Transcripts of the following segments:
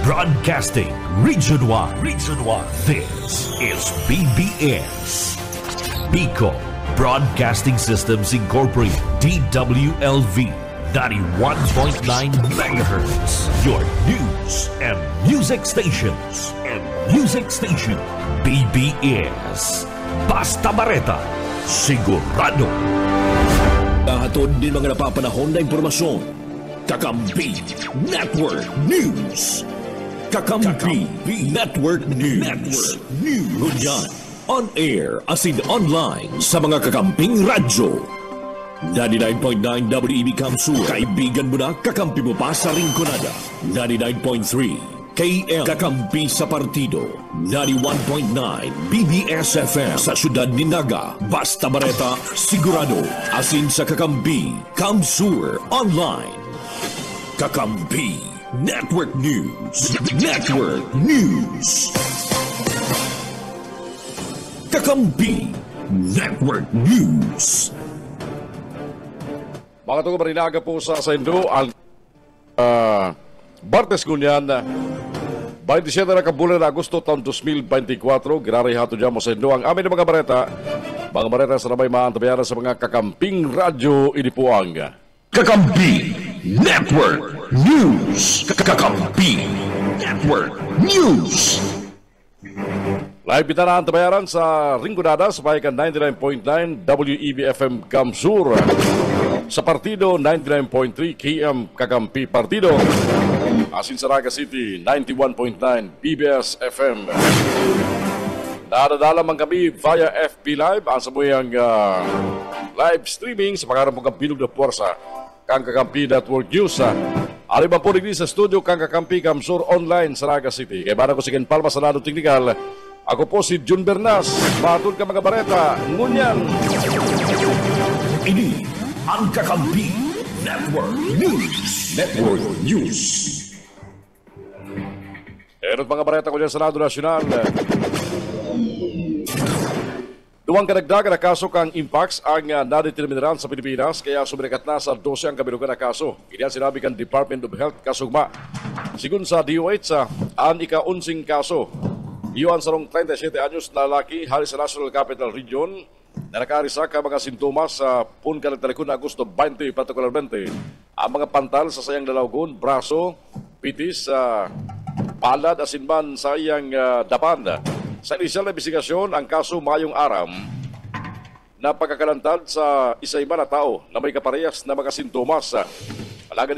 Broadcasting Region 1. This is BBS. Bicol Broadcasting Systems Incorporated. DWLV 91.9 MHz. Your news and music stations. BBS. Basta Bareta. Sigurado. Hatod din mga napapanahon na impormasyon. Kakampi Network News. Kakampi Network News. Ngunyan, on air as in online sa mga kakamping radyo. 99.9 WEB Kamsur. Kaibigan mo na, kakampi mo pa sa Rinconada. 99.3 KM Kakampi sa Partido. 91.9 BBS FM sa Syudad Ninaga. Basta Bareta, sigurado. Asin sa Kakampi Kamsur Online. Kakampi Network News. Kakampi Network News. Mga tungo marinaga po sa Indo ang Bartes Ngunyan 27 na kabulan na Agosto taon 2024. Ginarihato dyan mo sa Indo ang amin ng mga bareta sa nabay maantabayaran sa mga kakamping radyo inipuang Kakampi Network News. Kakampi Network News. Live kita na antabayaran sa Rinconada sa pahikan 99.9 WEB FM Kamsur. Sa Partido 99.3 KM Kakampi Partido. Asin sa Naga City 91.9 BBS FM. Nadadala man kami via FB Live ang sabuyang live streaming sa pagkarang mga bilog na puwersa kang Kakampi Network News. Ariban po rin sa studio kang Kakampi Kamsur online sa Naga City. Kaya bana ko si Ken Palma sa Lado Technical. Ako po si Jun Bernas. Matun ka mga bareta. Ngunyan. Ini ang Kakampi Network News. Erot mga bareta ko dyan sa Lado Nasyonal. Duwang kadagdagan na kaso kang impacts ang nadideterminaran sa Pilipinas kaya sumikat na sa 12 ang kabilugan na kaso. Kaya sinabi kan Department of Health kasugma. Sigun sa DOH ang ika-unsing kaso. Iyon sa 37 anyos na lalaki hari sa National Capital Region na nakarisa ka mga sintomas sa punkalagtalikon na Agosto 20 partikularmente. Ang mga pantal sa sayang dalawgon, braso, pitis, palad, asinman sa iyang dapan. Sa inisyal na investigasyon, ang kaso mayong aram na pagkakalantad sa isa-iba na tao na may kaparehas na mga sintomas. Alagad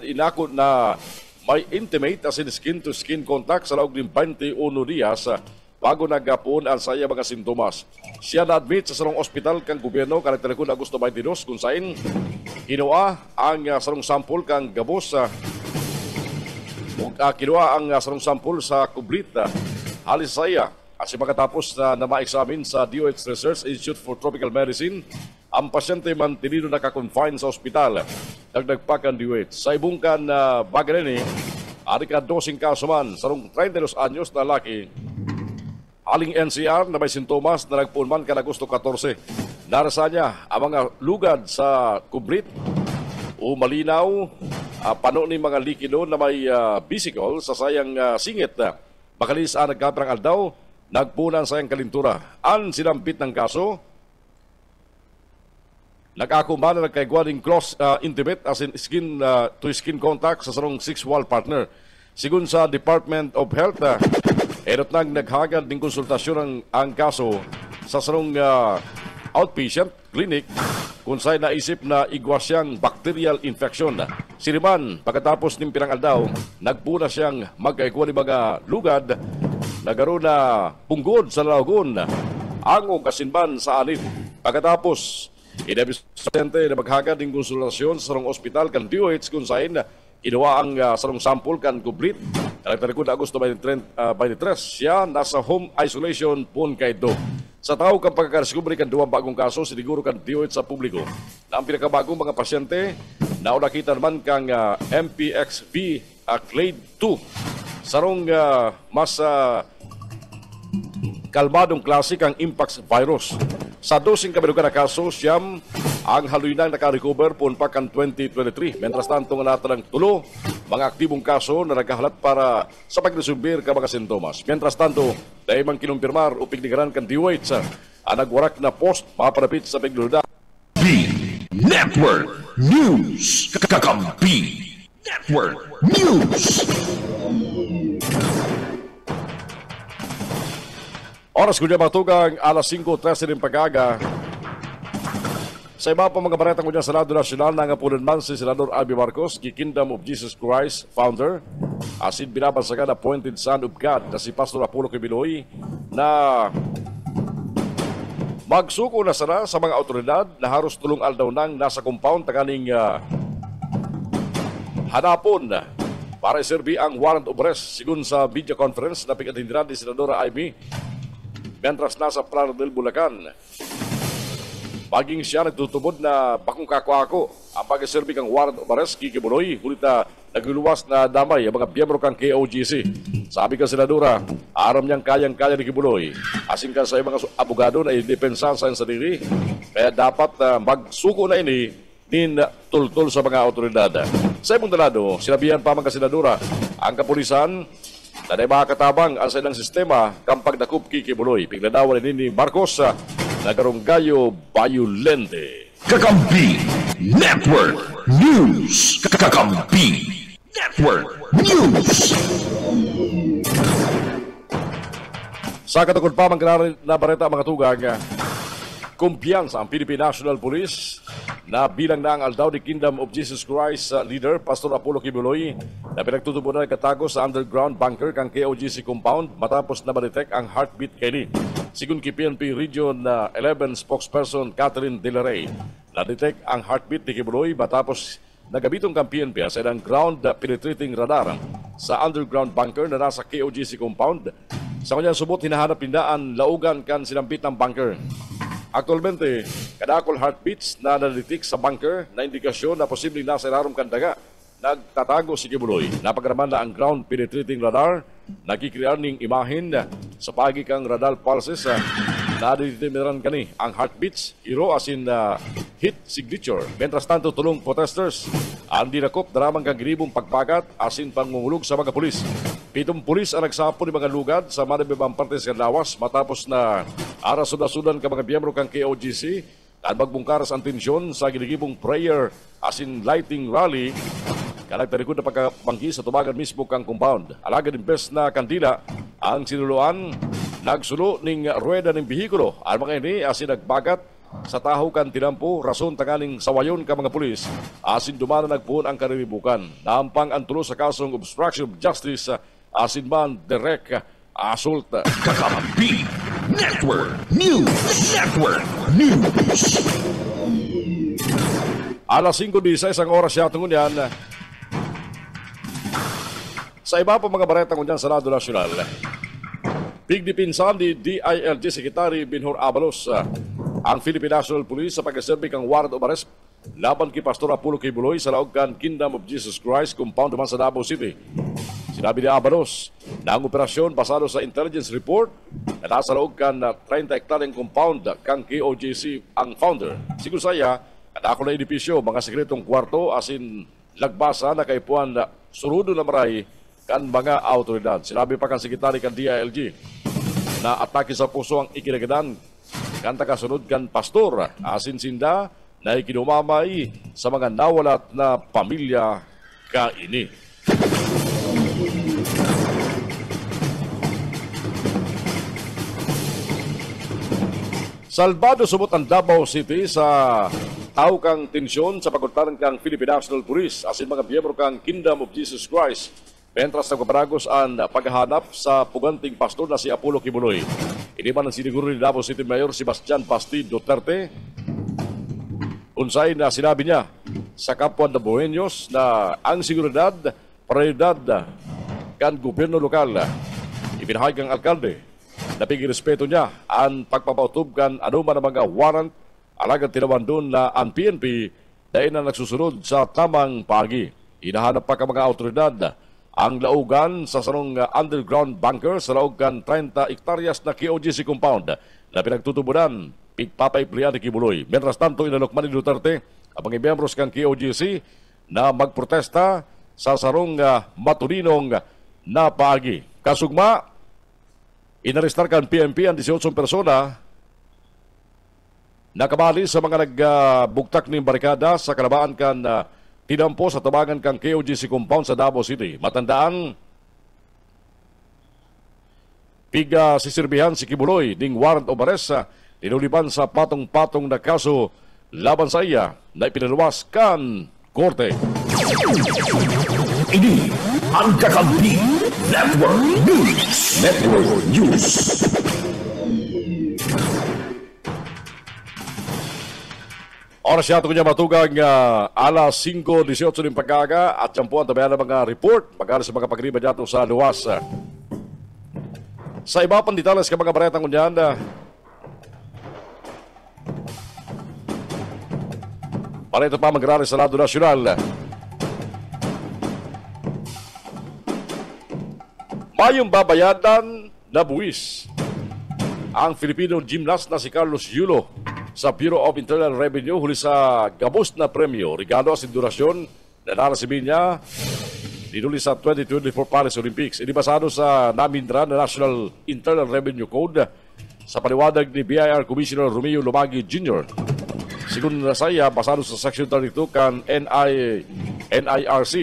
inako na may intimate as in skin-to-skin contact sa laog ng 21 diyas bago nagapon ang saya mga sintomas. Siya na-admit sa sarong ospital kang gobyerno kalagtalikon Agosto 22 kung saan kinuha ang sarong sample kang gabos kinuha ang sarong sample sa kublit halis saya kasi makatapos na ma-examine sa DOH Research Institute for Tropical Medicine ang pasyente mantinido naka-confine sa ospital. Nagdagpakan DOH. Sa ibungkan bagay ni ari ka 12 kaso man sarong 32 anyos na lalaki aling NCR na may sintomas na nagpunman ka Agosto 14. Narasa niya ang mga lugad sa kublit o malinaw pano ni mga likido na may bisikol sa sayang singit. Bakalis ang nagkaprang aldaw, nagpunan sayang kalintura. Ang sinampit ng kaso, nag-akumana na nagkaigwaning close intimate as in skin-to-skin contact sa sarong sexual partner. Sigun sa Department of Health, erot nang naghagad ng konsultasyon ang kaso sa sarong outpatient clinic kung sa'y naisip na igwasyang bacterial infection. Siriman, pagkatapos ng pirang aldaw, nagpuna siyang magkaikuha ni mga lugad na garo na punggod sa lalagon, angong kasinban sa anit. Pagkatapos, inabisente na maghagad ng konsultasyon sa sarong ospital kan DOH kung saan kinuha ang sarong sample kan kublit. Kalagtalikon Agosto 23, siya nasa home isolation pun kay do. Sa tao kang pagkakariskubre kan duwang bagong kaso, siniguro kan DOH sa publiko na ang pinakabagong mga pasyente na nakita naman kang MPXV Clade 2 sarong mas kalmadong klase kang Impax virus. Sa 12 kabilugan na kaso, siyam ang haluinang nakarecover punpakan 2023. Mientras tanto nga natin ang tulo mga aktibong kaso na nagkahalat para sa pagresolver ka mga sintomas. Mientras tanto, dahil mang kinumpirmar o pignigaran kan DOH ang nagwarak na post maparapit sa pigluda. B Network News. Kakampi Network News. Oras ko dyan matugang alas 5:13 ng pag-aga. Sa iba pa mga baretang ko dyan sa Senado Nacional, nangapunan man si Senador Albi Marcos, Kingdom of Jesus Christ founder, asin binabansagan appointed son of God na si Pastor Apollo Kibiloy na magsuko na sana sa mga otoridad na haros tulong aldaw nang nasa compound takaning hanapon para iserbi ang warrant of arrest sigun sa video conference na pinatindiran ni Senadora Amy mientras nasa Plano del Bulacan. Maging siya nagtutubod na bakong kako-ako ang pag-serbi kang warrant of arrest kikibuloy, kulit na nagluluwas na damay ang mga biyembro kang KOGC. Sabi ka Senadora, aram niyang kayang-kaya ni Kibuloy. Asing ka sa mga abogado na idepensa sa sarili, kaya dapat magsuko na ini din tultul sa mga otoridad. Sa ibang dalado, sinabihan pa mga Senadora, ang kapulisan na may makatabang ang sa ilang sistema kang pagdakup kikibuloy. Pigladawan ni Marcos na karunggayo bayulente. Kakampi Network News. Kakampi Network News. Sa katukod pa na bareta mga tugang, kumpiyansa ang Philippine National Police na bilang na ang aldaw ni Kingdom of Jesus Christ leader Pastor Apollo Kibuloy na pinagtutubo na nagkatago sa underground bunker kang KOGC compound matapos na ma-detect ang heartbeat kini. Sigun ki PNP Region 11 spokesperson Catherine De La Rey, na-detect ang heartbeat ni Kibuloy matapos nagabitong kang PNP sa ilang ground penetrating radar sa underground bunker na nasa KOGC compound. Sa kanyang subot, hinahanap nindaan laugan kan sinampit ng bunker. Aktualmente, kadakol heartbeats na naditik sa bunker na indikasyon na posibleng nasa ilalim kan daga. Nagtatago si Kibuloy. Napagraman na ang ground penetrating radar, nagkikrear ning imahin sa pagi kang radar pulses na determinan kani ang heartbeats, hero as in hit signature. Mientras tanto, tulong protesters ang dinakop daramang kang gribong pagpagat asin pangungulog sa mga pulis. 7 pulis ang nagsapo ni mga lugad sa manibibang parte sa lawas matapos na arasudan-sudan ka mga biyembro kang KOGC at magbungkaras ang tensyon sa ginigibong prayer asin lighting rally kalagtarikod na pagkabanggi sa tubagan mismo kang compound. Alagad imbes na kandila ang sinuluan, nagsulo ning rueda ng bihikulo. Ang mga ini asin nagbagat sa taho kan tinampo, rason tanganing sawayon ka mga pulis, asin dumana nagpuon ang kariribukan. Nampang ang tulo sa kasong obstruction of justice, asin man direct assault. Kakampi Network News. Network News. Alas 5:16 ang oras siya tungon yan. Sa iba pa mga baretang unyan sa Senado Nacional, pigdipinsan ni DILG Secretary Binhor Abalos ang Philippine National Police sa pag-serbi kang warrant of arrest laban kay Pastor Apollo Kibuloy sa laogan Kingdom of Jesus Christ compound naman sa Davao City. Sinabi ni Abalos na ang operasyon basado sa intelligence report na nasa laogan na 30 hektaryeng compound kang KOGC ang founder. Siguro saya, kadako na edipisyo, mga sekretong kwarto asin lagbasa na kaipuan na surudo na maray kan mga autoridad. Sinabi pa kan sekretary kan DILG na atake sa puso ang ikinagadan kan takasunod kan pastor asin sinda na ikinumamay sa mga nawalat na pamilya kaini. Salbado subot ang Davao City sa tao kang tensyon sa pagkuntaran kang Philippine National Police asin mga biyembro kang Kingdom of Jesus Christ. Mentras nagpaparagos ang paghahanap sa puganting pastor na si Apollo Kibuloy. Ini man ang siniguro ni Davao City Mayor Sebastian Basti Duterte. Unsay na sinabi niya sa kapwa na Bohenios na ang seguridad, prioridad kan gobyerno lokal. Ibinahagi ang alkalde na pigrespeto niya ang pagpapautub kan anuman ang mga warrant alagad tinawan doon na ang PNP dahil na nagsusunod sa tamang pagi. Hinahanap pa ka mga autoridad ang laugan sa sarong underground bunker sa laugan 30 hektaryas na KOGC compound na pinagtutubunan pigpapaiplihan ni Kibuloy. Mientras tanto, inalokman ni Duterte ang mga miyembros kang KOGC na magprotesta sa sarong matulinong na paagi. Kasugma, inarestar kan PNP ang 18 persona nakabali sa mga nagbugtak ng barikada sa kalabaan kan tinampo sa tabangan kang KOGC compound sa Davao City. Matandaan, piga sisirbihan si Kibuloy ding warrant of arrest tinulipan sa patong-patong na kaso laban sa iya na ipinaluwas kan korte. Ini ang Kakampi Network News. Network News. Oras siya ito kanya matugang alas 5:18 ng pagkaga at yan po ang tabayan ng mga report pagkala sa mga pagriba dito sa luwas. Sa iba pang detalles ka mga baretang kunyan, para ito pa magrari sa lado nasyonal. Mayong babayadan na buwis ang Filipino gymnast na si Carlos Yulo sa Bureau of Internal Revenue huli sa gabos na premyo, regalo at sindurasyon na narasibin niya dinuli sa 2024 Paris Olympics. Inibasado sa Namindra na National Internal Revenue Code sa paliwanag ni BIR Commissioner Romeo Lumagi Jr. Sigun na saya, basado sa Section 32 kan NIRC,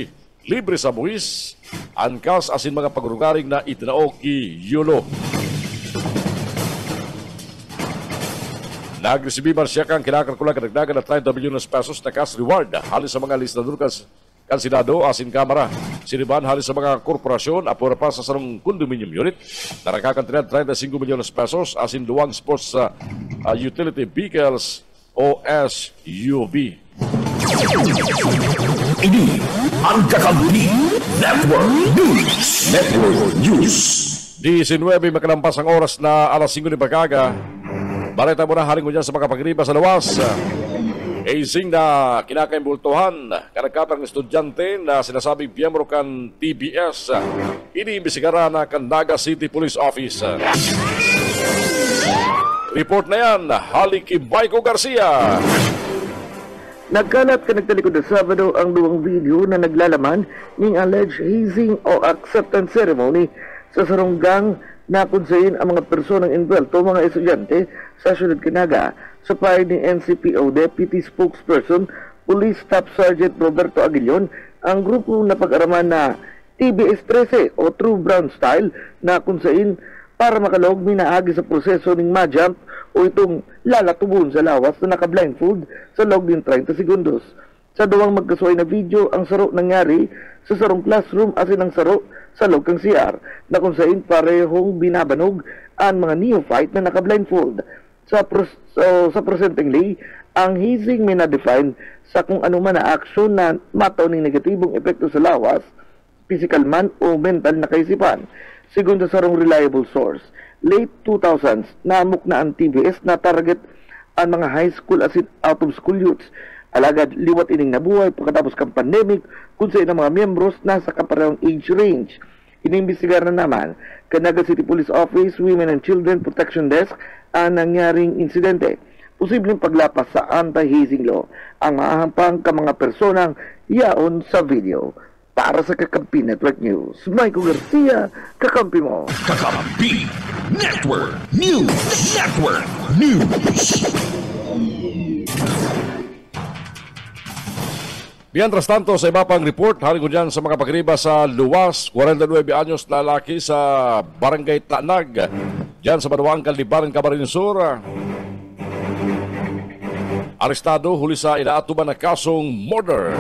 libre sa buwis, angkas asin mga pagrugaring na itinaog ki Yulo. Nagresibiman siya kang kinakalkulang kadagdagan na 30 milyon pesos na cash reward halis sa mga listenador kan Senado asin Kamara. Siniban halis sa mga korporasyon apura pa sa sarong condominium unit na nakakantinad 35 milyon pesos asin luwang sports utility vehicles o SUV. Ini ang Kakampi Network News. Network News. 19 makalampas ang oras na alas 5 ng pagkaga. Bareta mo na haring ko dyan sa mga pagriba sa lawas. Ising na kinakaimbultuhan kanagkatang estudyante na sinasabing miyembro kan TBS. Iniimbisigaran na kan Naga City Police Office. Report na yan, Haliki Baiko Garcia. Nagkalat ka nagtalikod na Sabado ang duwang video na naglalaman ng alleged hazing o acceptance ceremony sa saronggang na kunsayin ang mga personang involved o mga estudyante sa syudad Kinaga sa pahay ni NCPO Deputy Spokesperson Police Staff Sergeant Roberto Aguilion. Ang grupo na pag-araman na TBS 13 o True Brown Style na kunsayin para makalog minaagi sa proseso ng ma-jump o itong lalatubon sa lawas na naka-blindfold sa log ng 30 segundos. Sa duwang magkasuay na video, ang saro nangyari sa sarong classroom asin ang saro sa log kang CR na kung saan parehong binabanog ang mga neophyte na naka-blindfold. Sa presentingly, ang hazing may na-define sa kung ano man na aksyon na mataw ng negatibong epekto sa lawas, physical man o mental na kaisipan. Sigun sa sarong reliable source, late 2000s, naamok na ang TBS na target ang mga high school as in out of school youths. Alagad liwat ining nabuhay pagkatapos kang pandemic kung sa mga miyembros nasa kaparehong age range. Inimbestigar na naman Canaga City Police Office Women and Children Protection Desk ang nangyaring insidente. Posibleng paglapas sa anti-hazing law ang maahampang ka mga personang yaon sa video. Para sa Kakampi Network News, Michael Garcia, kakampi mo. Kakampi Network News. Network News. Mientras tanto, sa iba pang report, haling ko dyan sa mga pagriba sa luwas, 49 anyos na lalaki sa Barangay Tanag, dyan sa Banuang Kaldibaran, Camarines Sur. Arestado huli sa inaatuban na kasong murder.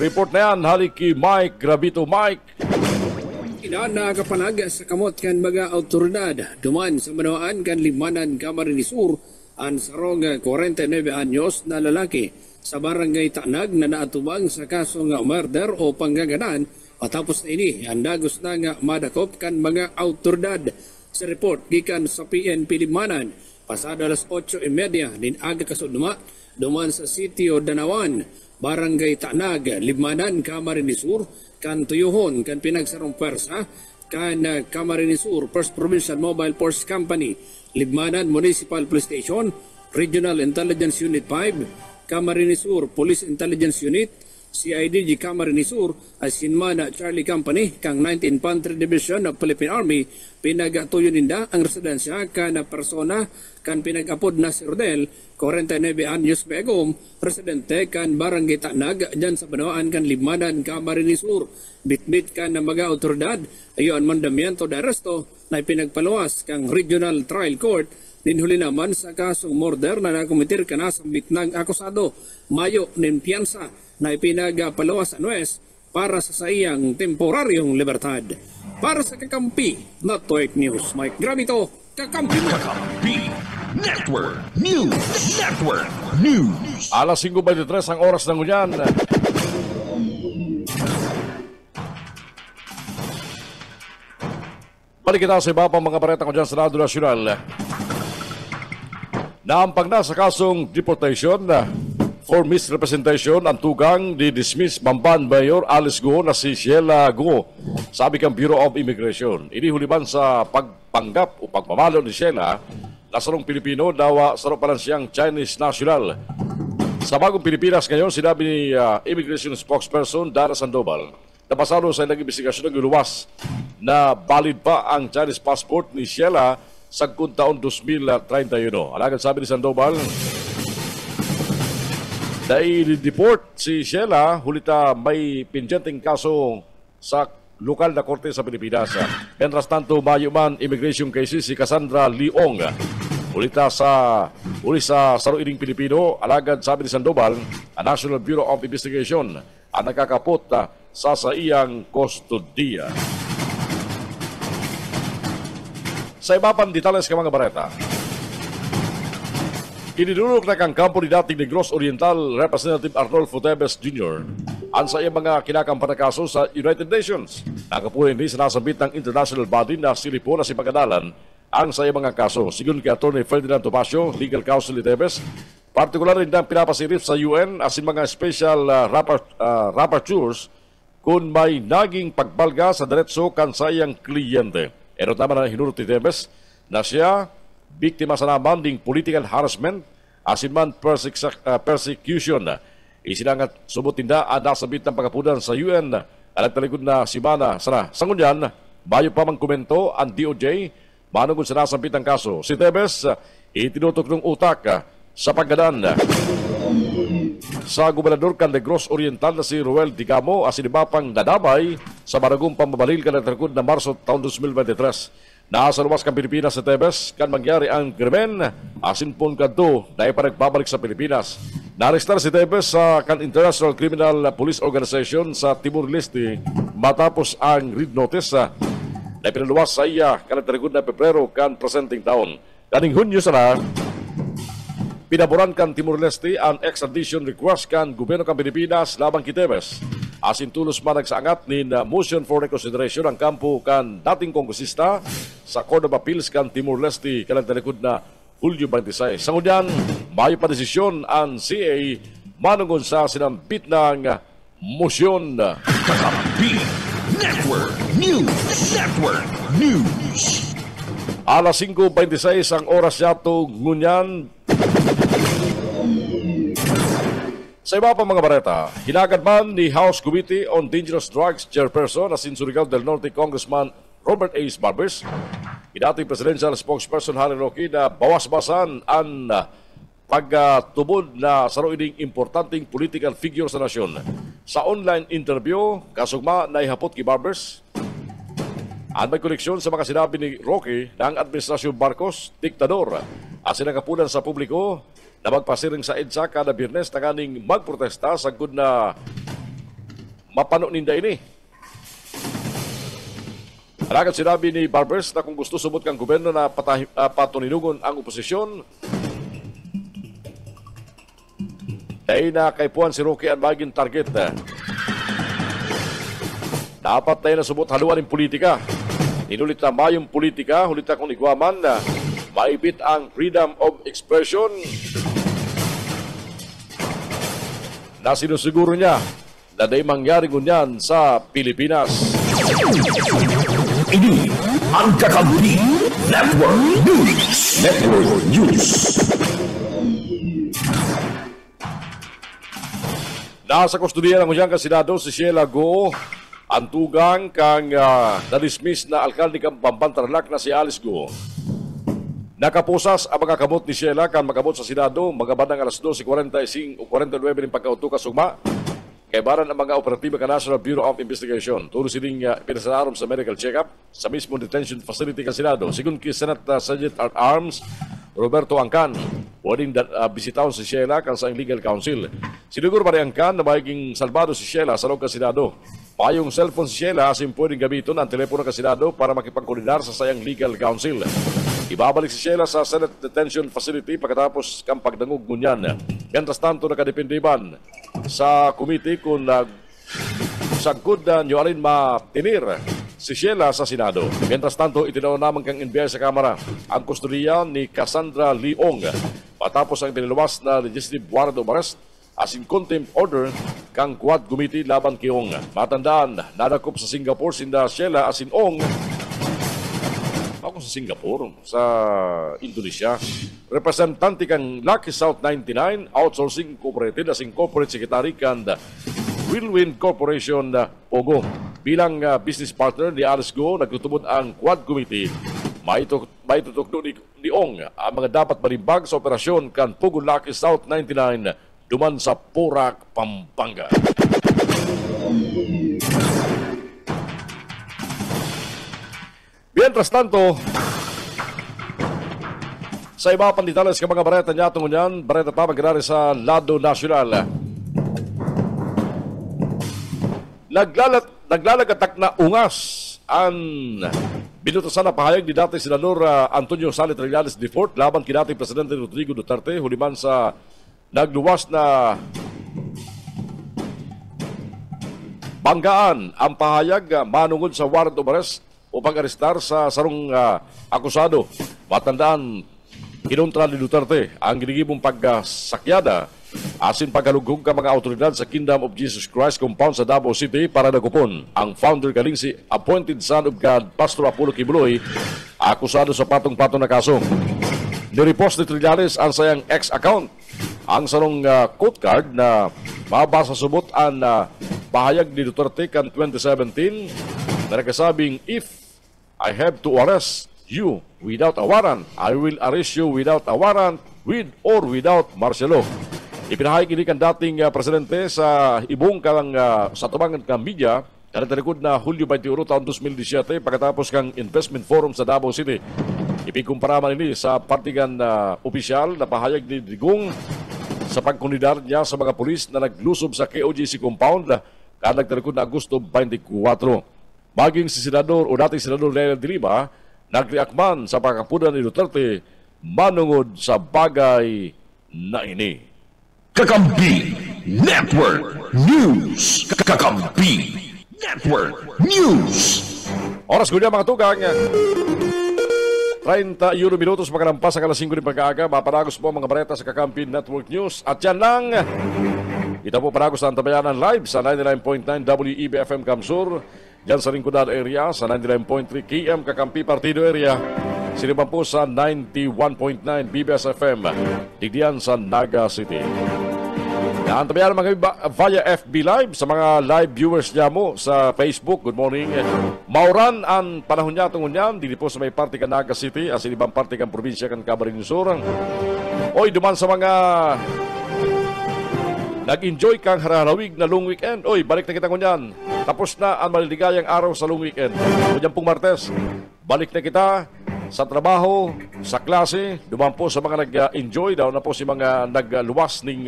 Report na yan, haliki Mike Gravito. Mike. Nakapanag sa kamot kan mga autoridad duman sa Manawaan kan Limanan, Camarines Sur ang sarong 49 anyos na lalaki sa Barangay Tanag na naatubang sa kasong murder o panggaganan. Patapos na ini, ang dagos na nga madakop kan mga autoridad. Sa report gikan sa PNP Limanan, pasado alas 8:30 din aga kasuduma duman sa sitio Danawan, Barangay Tanag, Limanan, Camarines Sur, kan tuyuhon kan pinagsarong pwersa kan Camarines Sur First Provincial Mobile Force Company, Limanan Municipal Police Station, Regional Intelligence Unit 5, Camarines Sur Police Intelligence Unit, CIDG Camarines Sur asinman na Charlie Company kang 19 Infantry Division of Philippine Army pinagatuyo ninda ang residensya kan persona kan pinagapod na si Rodel 49 anyos begom residente kan Barangay Tanag dyan sa Banawaan kan Limanan Camarines Sur bitbit kan na mga otoridad ayon mandamiento de arresto na pinagpaluwas kang Regional Trial Court ninhuli naman sa kasong murder na nakomitir ka na sa bitnang akusado mayo nin piyansa na ipinagpaluwas sa Nuez para sa sayang temporaryong libertad. Para sa Kakampi Network News, Mike Gravito, Kakampi Network News. Network News. Alas 5:23 ang oras ng unyan. Balik kita sa iba pang mga bareta ko dyan sa Radyo Nacional. Naampag na sa kasong deportation for misrepresentation ang tugang ni dismiss Bamban Mayor Alice Guo na si Sheila Guo, sabi kang Bureau of Immigration. Inihuliban sa pagpanggap o pagmamalo ni Sheila na sarong Pilipino daw sarong palan siyang Chinese national. Sa bagong Pilipinas ngayon, sinabi ni Immigration Spokesperson Dara Sandoval na pasado sa ilang investigasyon ng luwas na valid pa ang Chinese passport ni Sheila sa taon 2031. Alagad sabi ni Sandoval, dahil deport si Sheila, hulita may pinjenteng kaso sa lokal na korte sa Pilipinas. Mientras tanto, mayuman immigration cases si Cassandra Leong. Hulita sa saruining Pilipino, alagad sabi ni Sandoval, ang National Bureau of Investigation ang nakakapot sa iyang kustodiya. Sa iba pang detalles ka mga bareta, inidulog na kang kampo ni dating Negros Oriental Representative Arnolfo Tevez Jr. ang sa iyang mga kinakampana kaso sa United Nations. Nakapuhin din sinasabit ng international body na silipo na si pagkadalan ang sa iyang mga kaso. Sigun kay Atty. Ferdinand Topacio, legal counsel ni Tevez, partikular rin ang pinapasirip sa UN as in mga special rapporteurs kung may naging pagbalga sa diretso kan sa iyang kliyente. Erot naman na hinurot ni Tevez na siya biktima sa naman ding political harassment asin man persecution. Isinangat subot tinda ang nasabit ng pagkapunan sa UN ang nagtalikod na si Mana Sana. Sa ngunyan, bayo pa mang komento ang DOJ manungod sa nasabit ng kaso. Si Tevez itinutok ng utak sa paggadan sa gobernador kan Negros Oriental na si Ruel Digamo asin iba pang nadamay sa baragong pamabalil kan nagtalikod na Marso taon 2023. Nasa luwas kang Pilipinas sa Tevez kan mangyari ang krimen asin pun kadto na ipanagbabalik sa Pilipinas. Narestar si Tevez sa kan International Criminal Police Organization sa Timor-Leste matapos ang read notice na ipinaluwas sa iya kan nagtalikod na Pebrero kan presenteng taon. Kaning Hunyo sana pinaboran kan Timor-Leste ang extradition request kan gobyerno kan Pilipinas labang kay Tevez. Asin tulos man nagsaangat ni motion for reconsideration ang kampo kan dating kongresista sa Court of Appeals kan Timor-Leste kan talikod na Hulyo 26. Sa ngunyan, mayo pa desisyon ang CA manungon sa sinambit ng motion. Kakampi Network News. Network News. Alas 5:26 ang oras yato ngunyan. Sa iba pang mga bareta, hinagad man ni House Committee on Dangerous Drugs Chairperson na Surigao del Norte Congressman Robert A. Barbers, dating presidential spokesperson Harry Roque na bawas-basan ang pagtubod na saruining importanteng political figure sa nasyon. Sa online interview, kasugma na ihapot kay Barbers, ang may koneksyon sa mga sinabi ni Roque ng Administrasyon Marcos, diktador, asin ang kapunan sa publiko na magpasiring sa EDSA kada Biyernes na kaning magprotesta sa good na mapano ninda ini. Alagad sinabi ni Barbers na kung gusto subot kang gobyerno na patuninugon ang oposisyon, ay na kaipuan si Roque ang maging target. Dapat tayo na subot haluan ng politika. Inulit na mayong politika, hulit na kung igwaman na maibit ang freedom of expression na sinusiguro niya na day mangyari ngunyan sa Pilipinas. Ini ang Kakampi Network News. Network News. Nasa kustudiya ng Muyang Senado si Sheila Go, ang tugang kang na-dismiss na alkalde kang Pambantarlac na si Alice Go. Nakapusas ang mga kamot ni Sheila kan makabot sa Senado magabandang alas 12:45 o 49 ng pagkauto kasugma. Kay baran ang mga operatiba ka National Bureau of Investigation. Turo sining pinasalarom sa medical check-up sa mismo detention facility ka Senado. Sigun kay Senate Sergeant at Arms Roberto Angkan, pwedeng bisitahon si Sheila kan sa legal counsel. Sinugur pa rin Angkan na magiging salbado si Sheila sa loob ka Senado. Payong cellphone si Sheila asin pwedeng gamiton ang telepono ka Senado para makipagkoordinar sa sayang legal counsel. Ibabalik si Sheila sa Senate Detention Facility pagkatapos kang pagdangog ngunyan. Mientras tanto, nakadependiban sa komite kung sagkod na nyo alin matinir si Sheila sa Senado. Mientras tanto, itinaw naman kang NBI sa Kamara ang kustudiya ni Cassandra Leong matapos ang piniluwas na legislative warrant of arrest as in contempt order kang Quad Committee laban kay Ong. Matandaan, nadakop sa Singapore sinda Sheila as in Ong ako sa Singapore, sa Indonesia. Representante kang Lucky South 99 Outsourcing Incorporated as in corporate secretary kan Willwin Corporation Pogo. Bilang business partner ni Alice Go, nagtutubod ang Quad Committee. May tutukdo ni Ong ang mga dapat balimbag sa operasyon kan Pogo Lucky South 99 duman sa Porac, Pampanga. Mientras tanto, sa iba pang detalles ka mga bareta niya tungo niyan, bareta pa magkari sa lado nasyonal. Naglalagatak na ungas ang binutusan na pahayag ni dating Senador Antonio Sali Trillanes IV laban kay dating Presidente Rodrigo Duterte huliman sa nagluwas na banggaan ang pahayag manungod sa warrant of arrest o pag-arestar sa sarong akusado. Matandaan, kinontra ni Duterte ang ginigibong pagsakyada asin pagkalugog ka mga autoridad sa Kingdom of Jesus Christ compound sa Davao City para nagupon ang founder kaling si appointed son of God, Pastor Apollo Kibuloy, akusado sa patong-patong na kaso. Nirepost ni Trillanes ang sayang ex-account ang sarong quote card na mabasa subot ang bahayag ni Duterte kan 2017 na nagkasabing, if I have to arrest you without a warrant, I will arrest you without a warrant, with or without martial law. Ipinahayag ini kan dating presidente sa ibong kalang sa tubangan kang media kada talikod na Hulyo 21 taon 2017 pagkatapos kang investment forum sa Davao City. Ipikumpara man ini sa partigan opisyal na pahayag ni Digong sa pagkundidar niya sa mga pulis na naglusob sa KOJC compound kada nagtalikod na Agosto 24. Maging si Senador o dating Senador Leonel de Lima, nagreakman sa pagkapunan ni Duterte manungod sa bagay na ini. Kakampi Network News. Kakampi Network News. Oras ko niya mga tugang. 30 minutos makalampas ang alas 5 ng pagkaaga. Maparagos po mga bareta sa Kakampi Network News. At yan lang. Ito po paragos ng Tabayanan Live sa 99.9 WEB-FM Kamsur. Diyan sa Ringgonan area sa 99.3 KM Kakampi Partido area. Sinipan po sa 91.9 BBS-FM. Digdiyan sa Naga City. Naantabayan mga via FB Live sa mga live viewers niya mo sa Facebook. Good morning. Mauran ang panahon niya tungon niyan. Dili po sa may parte ka Naga City as in ibang parte kang probinsya kan Camarines Sur. Oy, duman sa mga nag-enjoy kang harawig na long weekend. Oy, balik na kita kunyan. Tapos na ang maliligayang araw sa long weekend. Kunyan pong Martes, balik na kita sa trabaho, sa klase. Duman po sa mga nag-enjoy daw na po si mga nagluwas ning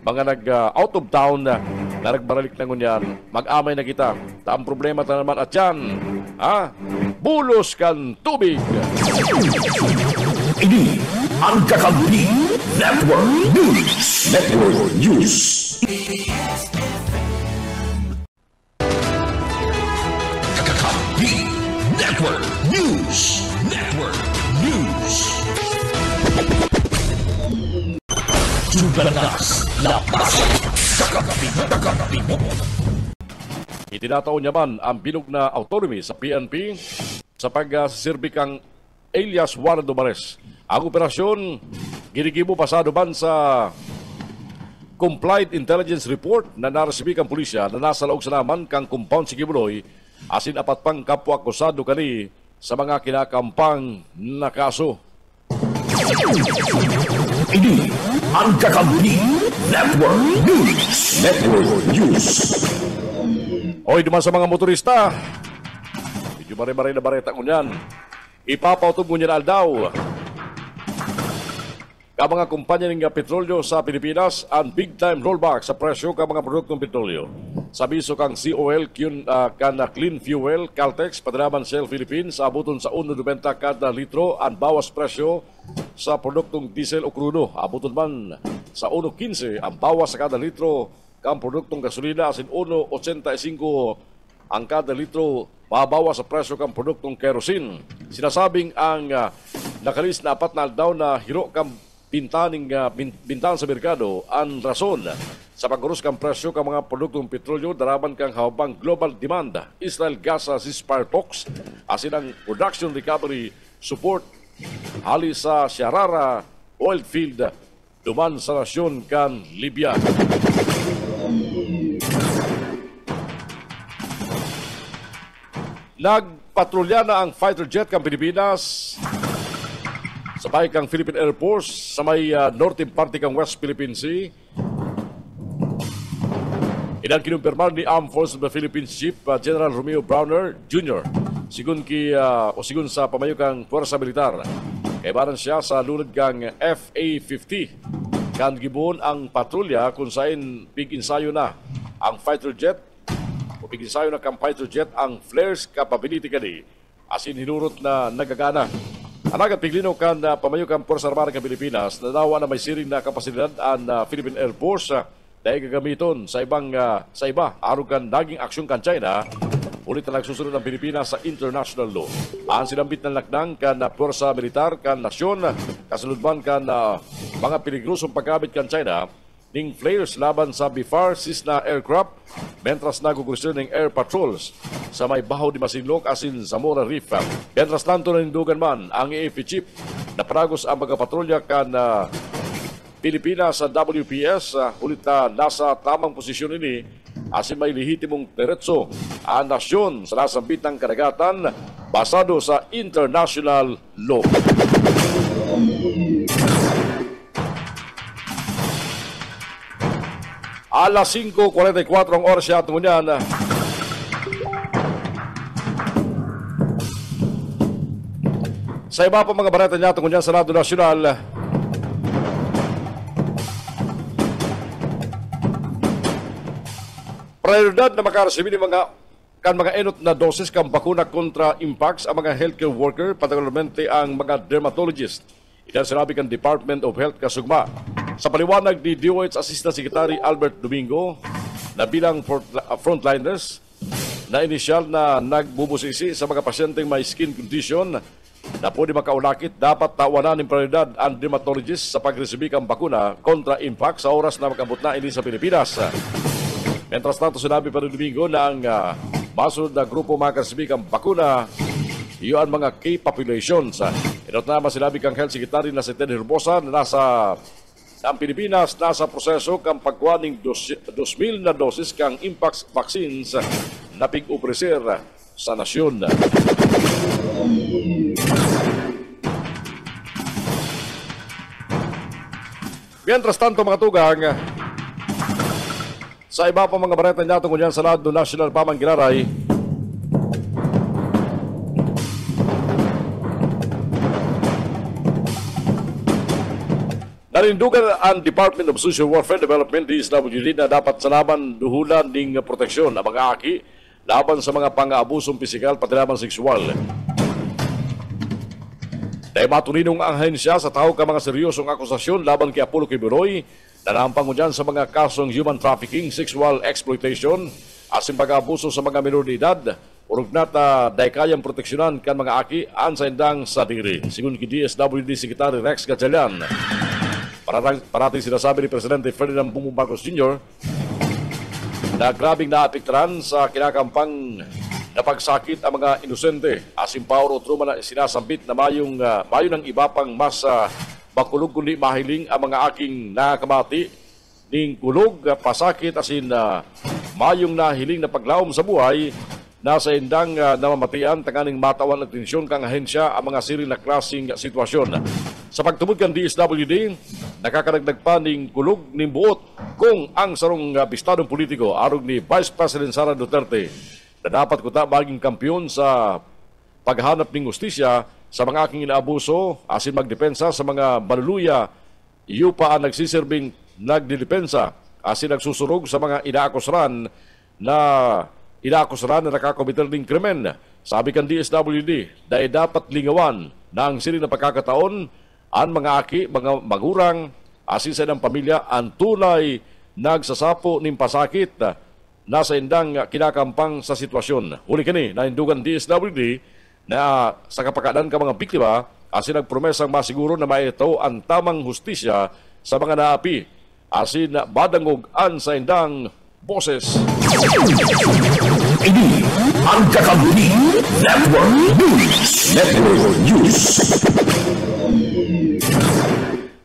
mga nag-out of town na nagbalik na kunyan. Mag-amay na kita. Ang problema ta naman at yan, bulos kan tubig. Ini ang Kakampi Network News. Network News. Kakampi Network News. Network News. Tubalas lapas. Kakampi mo. Itinataon niya man ang bilog na autonomy sa PNP sa pag-sirbi kang alias Warren Dumares. Ang operasyon ginigibo pasado ban sa complied intelligence report na naresibi kang pulisya na nasa laog sa naman kang compound si Kibuloy asin apat pang kapwa akusado kani sa mga kinakampang na kaso. Ini ang Kakampi Network News. Network News. Oy, duman sa mga motorista, medyo bare-bare na bareta ko niyan. Ipapautob mo niyan aldaw ka mga kumpanya ng petrolyo sa Pilipinas ang big-time rollback sa presyo ka mga produktong petrolyo. Sabiso kang COL, Clean Fuel, Caltex, Padraman Shell Philippines, abuton sa 1.90 kada litro ang bawas presyo sa produktong diesel o crudo. Abuton man sa 1.15 ang bawas sa kada litro kang produktong gasolina asin 1.85 ang kada litro mabawas sa presyo kang produktong kerosene. Sinasabing ang nakalis na apat na aldaw na hiro kang bintahan sa merkado ang rason sa pagurus kang presyo kang mga produktong petrolyo daraban kang habang global demand, Israel-Gaza ceasefire talks, asin ang production recovery support hali sa Sharara oil field duman sa nasyon kan Libya. Nagpatrolya na ang fighter jet kang Pilipinas sabay kang Philippine Air Force sa may northern parte kang West Philippine Sea. Ilang kinumpirmar ni Armed Forces of the Philippines Chief General Romeo Browner Jr. Sigun sa pamayo kang Puwersa Militar. Kaibaran siya sa lulod kang FA-50. Kan gibuon ang patrolya kung saan pig-insayo na ang fighter jet o pig-insayo na kang fighter jet ang flares capability kani asin hinurot na nagagana. Anagat piglino kan pamayo kang Puwersa Armada ng Pilipinas na nawa na may siring na kapasidad ang Philippine Air Force dahil gagamiton sa iba aron kan naging aksyon kan China ulit na nagsusunod ang Pilipinas sa international law. Ang sinambit ng laknang kan Puwersa Militar kan nasyon kasuludban kan mga peligrosong pagkabit kan China ning flares laban sa BFAR Cessna aircraft mentras nagugurusyon ng air patrols sa may Bahaw di Masinloc asin Zamora Reef. Mentras tanto na nindugan man ang AFP chief na paragos ang pagkapatrolya kan Pilipinas sa WPS ulit na nasa tamang posisyon ini asin may lehitimong diretso ang nasyon sa nasambit ng karagatan basado sa international law. Alas 5:44 ang oras siya tungo niyan. Sa iba pa mga barata niya tungo niyan sa Radyo Nacional, prioridad na makaresibin ng mga enot na dosis kang bakuna kontra Mpox ang mga healthcare worker, particularmente ang mga dermatologist. Iyan sinabi kan Department of Health kasugma. Sa paliwanag ni DOH Assistant Secretary Albert Domingo na bilang frontliners na inisyal na nagbubusisi sa mga pasyenteng may skin condition na pwede makaulakit, dapat tawanan ng prioridad ang dermatologist sa pagresibik ang bakuna kontra Mpox sa oras na makabot na ini sa Pilipinas. Mentras tanto sinabi pa rin Domingo na ang masunod na grupo makaresibik ang bakuna iyon mga key populations. Inot naman sinabi kang Health Secretary na si Ted Herbosa na ang Pilipinas nasa proseso kang pagkuha ng 2,000 na dosis kang Mpox vaccines na pig-upreser sa nasyon. Mientras tanto mga tugang, sa iba pa mga bareta niya tungkol yan sa Radyo Nacional Pamanggilaray, nanindugan ang Department of Social Warfare Development DSWD na dapat sa laban duhulan ng proteksyon ang mga aki laban sa mga pang-aabusong pisikal pati laban sexual. Dahil matuninong ang ahensya sa tao ka mga seryosong akusasyon laban kay Apollo Kibuloy na naampangon dyan sa mga kasong human trafficking, sexual exploitation, asin pag-aabuso sa mga minor de edad, urog na dahil kayang proteksyonan kan mga aki an sa indang sa diri. Sigun ki DSWD Secretary Rex Gatchalian. Parating sinasabi ni Presidente Ferdinand Bongbong Marcos Jr. na grabing naapektaran sa kinakampang na pagsakit ang mga inosente. Asin pa o truman na sinasambit na mayo ng iba pang mas bakulog kundi mahiling ang mga aking nakakamati ning kulog, pasakit asin mayong nahiling na paglaom sa buhay nasa indang namamatian tanganing matawan at tensyon kang ahensya ang mga siril na klaseng sitwasyon. Sa pagtubod kan DSWD, nakakadagdag pa ning kulog ning buot kung ang sarong bistadong politiko arog ni Vice President Sara Duterte na dapat kuta maging kampiyon sa paghanap ng hustisya sa mga aking inaabuso asin magdepensa sa mga maluluya. Iyo pa ang nagsiserving nagdidepensa asin nagsusurog sa mga inaakusaran na nakakomitir ng krimen. Sabi kan DSWD na dapat lingawan na ang sili na pagkakataon ang mga aki, mga magurang asin sa ng pamilya ang tunay nagsasapo ng pasakit nasa indang kinakampang sa sitwasyon. Huli kini na indugan DSWD na sa kapakanan ka mga biktima asin nagpromesang masiguro na maitaw ang tamang hustisya sa mga naapi asin badangog-an sa indang boses. Ini ang Kakabuni Network News. Network News.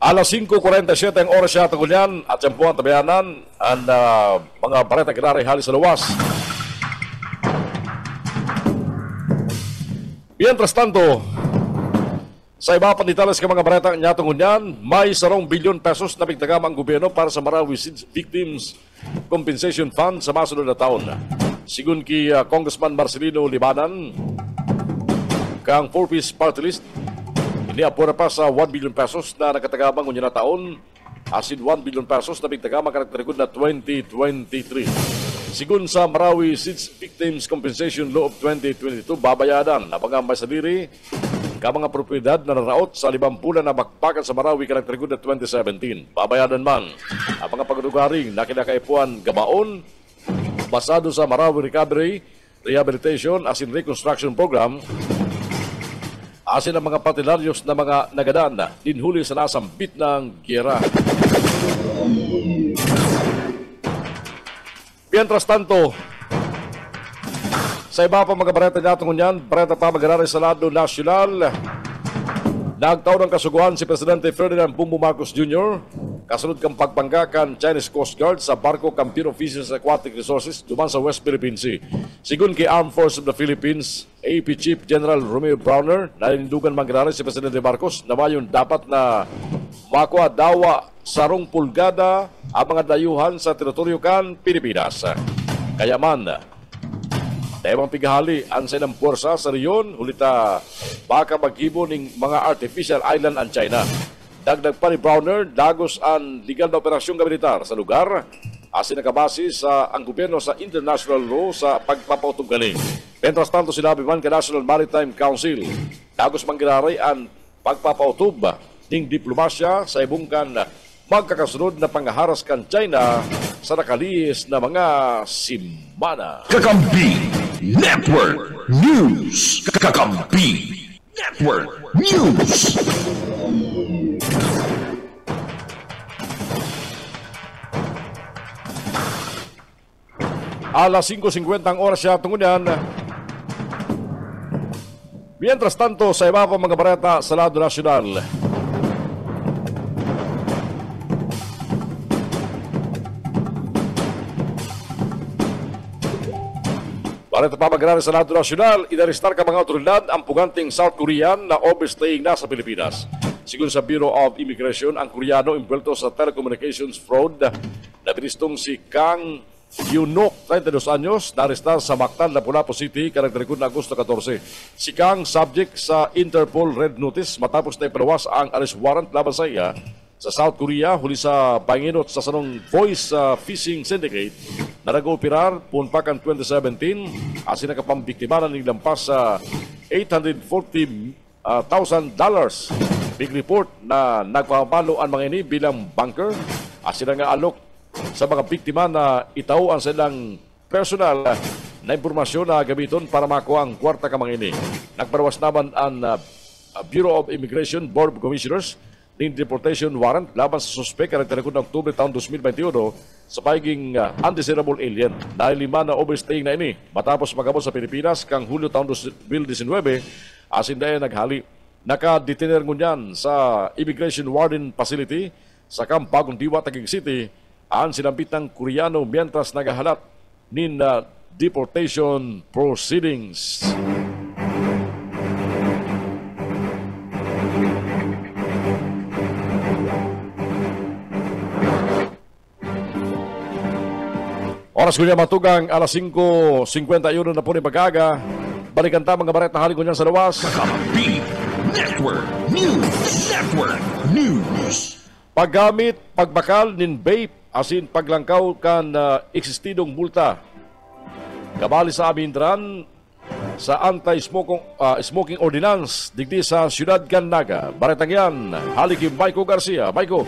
Alas 5:47 ang oras siya tagulyan at yan po ang tabayanan ang mga balita kinari halis sa luwas. Mientras tanto, sa iba pa details ka mga balita niya tungulyan, may 1 bilyon pesos na pigtagam ang gobyerno para sa Marawi Victims Compensation Fund sa masunod na taon. Sigun ki Congressman Marcelino Libanan, kang 4-piece party list, iniapura pa sa 1 billion pesos na nakatagabang unya na taon, asin 1 billion pesos na pigtagama karakterikod na 2023. Sigun sa Marawi Victims Compensation Law of 2022, babayadan na mga masadiri ka mga propiedad na naraot sa 50 na bakbakan sa Marawi karakterikod na 2017. Babayadan man ang mga pagdugaring na kinakaipuan gabaon basado sa Marawi Recovery, Rehabilitation asin Reconstruction Program asin ang mga patilaryos na mga nagadaan na dinhuli sa nasambit ng gyera. Mientras tanto, sa iba pa mga bareta natin ngunyan, bareta pa mag-arari sa lado nasyonal, nagtaon ng kasuguhan si Presidente Ferdinand Bongbong Marcos Jr. kasunod kang pagpanggakan Chinese Coast Guard sa barko Campeon of Fisheries Aquatic Resources duman sa West Philippine Sea. Sigun kay Armed Forces of the Philippines, AP Chief General Romeo Browner, nanindugan mag-arari si Presidente Marcos na mayon dapat na makuha dawa sarong pulgada ang mga dayuhan sa teritoryo kan Pilipinas. Kaya man, Tayong pigahali ang sa ilang puwersa sa riyon, hulita baka maghibo ng mga artificial island ang China. Dagdag pa ni Browner, dagos ang legal na operasyong militar sa lugar, asin nakabase sa ang gobyerno sa international law sa pagpapautong galing. Mientras tanto, sinabi man ka National Maritime Council, dagos manggiraray ang pagpapautob ng diplomasya sa ibungkan magkakasunod na pangharas kan China sa nakalihis na mga simana. Kakampi Network News. Kakampi Network News. Alas 5:50 ang oras siya tungunan. Mientras tanto, sa iba pa mga bareta sa lado nasyonal. Bareta pa mag-arari sa lado nasyonal, inaristar ka mga otoridad ang puganting South Korean na overstaying na sa Pilipinas. Sigun sa Bureau of Immigration, ang Koreano imbelto sa telecommunications fraud na binistong si Kang Yunok, 32 anyos, na-arestar sa Mactan, Lapu-Lapu City, karagdarikod na Agosto 14. Si Kang subject sa Interpol Red Notice matapos na ipalawas ang arrest warrant laban sa iya sa South Korea huli sa panginot sa sanong Voice Phishing Syndicate na nag-operar punpakan 2017 asin nakapambiktima na nilampas sa $840,000. Big report na nagpapalo ang mga ini bilang banker asin nga alok sa mga biktima na itaw ang silang personal na impormasyon na gamiton para makuha ang kwarta ka mga ini. Nagparawas naman ang Bureau of Immigration Board of Commissioners ng deportation warrant laban sa suspek na nagtalikod ng Oktubre taong 2021 sa pagiging undesirable alien. Dahil 5 na overstaying na ini matapos magabot sa Pilipinas kang Hulyo taong 2019 asin dahil naghali. Nakadetiner ngunyan sa Immigration Warden Facility sa Camp Bagong Diwa, Taguig City ang sinampitang Koreano mientras nagahalat nin deportation proceedings. Oras ko niya matugang alas 5:51 na po ni Pagaga. Balikan ta mga baret na halik ko niyan sa lawas. Kakampi Network News. Network News. Paggamit, pagbakal nin vape, asin paglangkaw kan eksistidong multa. Kabali sa abindran sa anti-smoking ordinance digdi sa Siyudad Gannaga. Baretang yan, haliki Maiko Garcia. Maiko.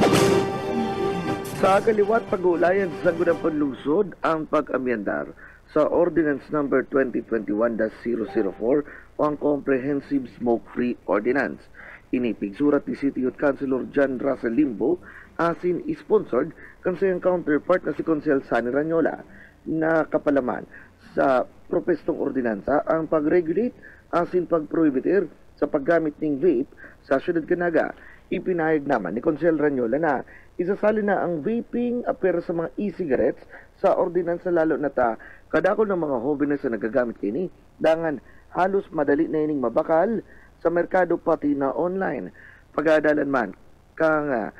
Sa kaliwat pag-uulayan sa Sangguniang Panlungsod ang pag-amyendar sa Ordinance Number 2021-004 o ang Comprehensive Smoke-Free Ordinance. Inipig surat ni City Youth Councilor John Russell Limbo asin sponsored kan sa iyang counterpart na si Consel Sani Ranyola na kapalaman sa propestong ordinansa ang pag-regulate asin pag-prohibitir sa paggamit ng vape sa Siyudad Gannaga. Ipinahayag naman ni Consel Ranyola na isasali na ang vaping apera sa mga e-cigarettes sa ordinansa lalo na kadako ng mga hobines na nagagamit kini dangan halos madali na ining mabakal sa merkado pati na online. Pagadalan man kang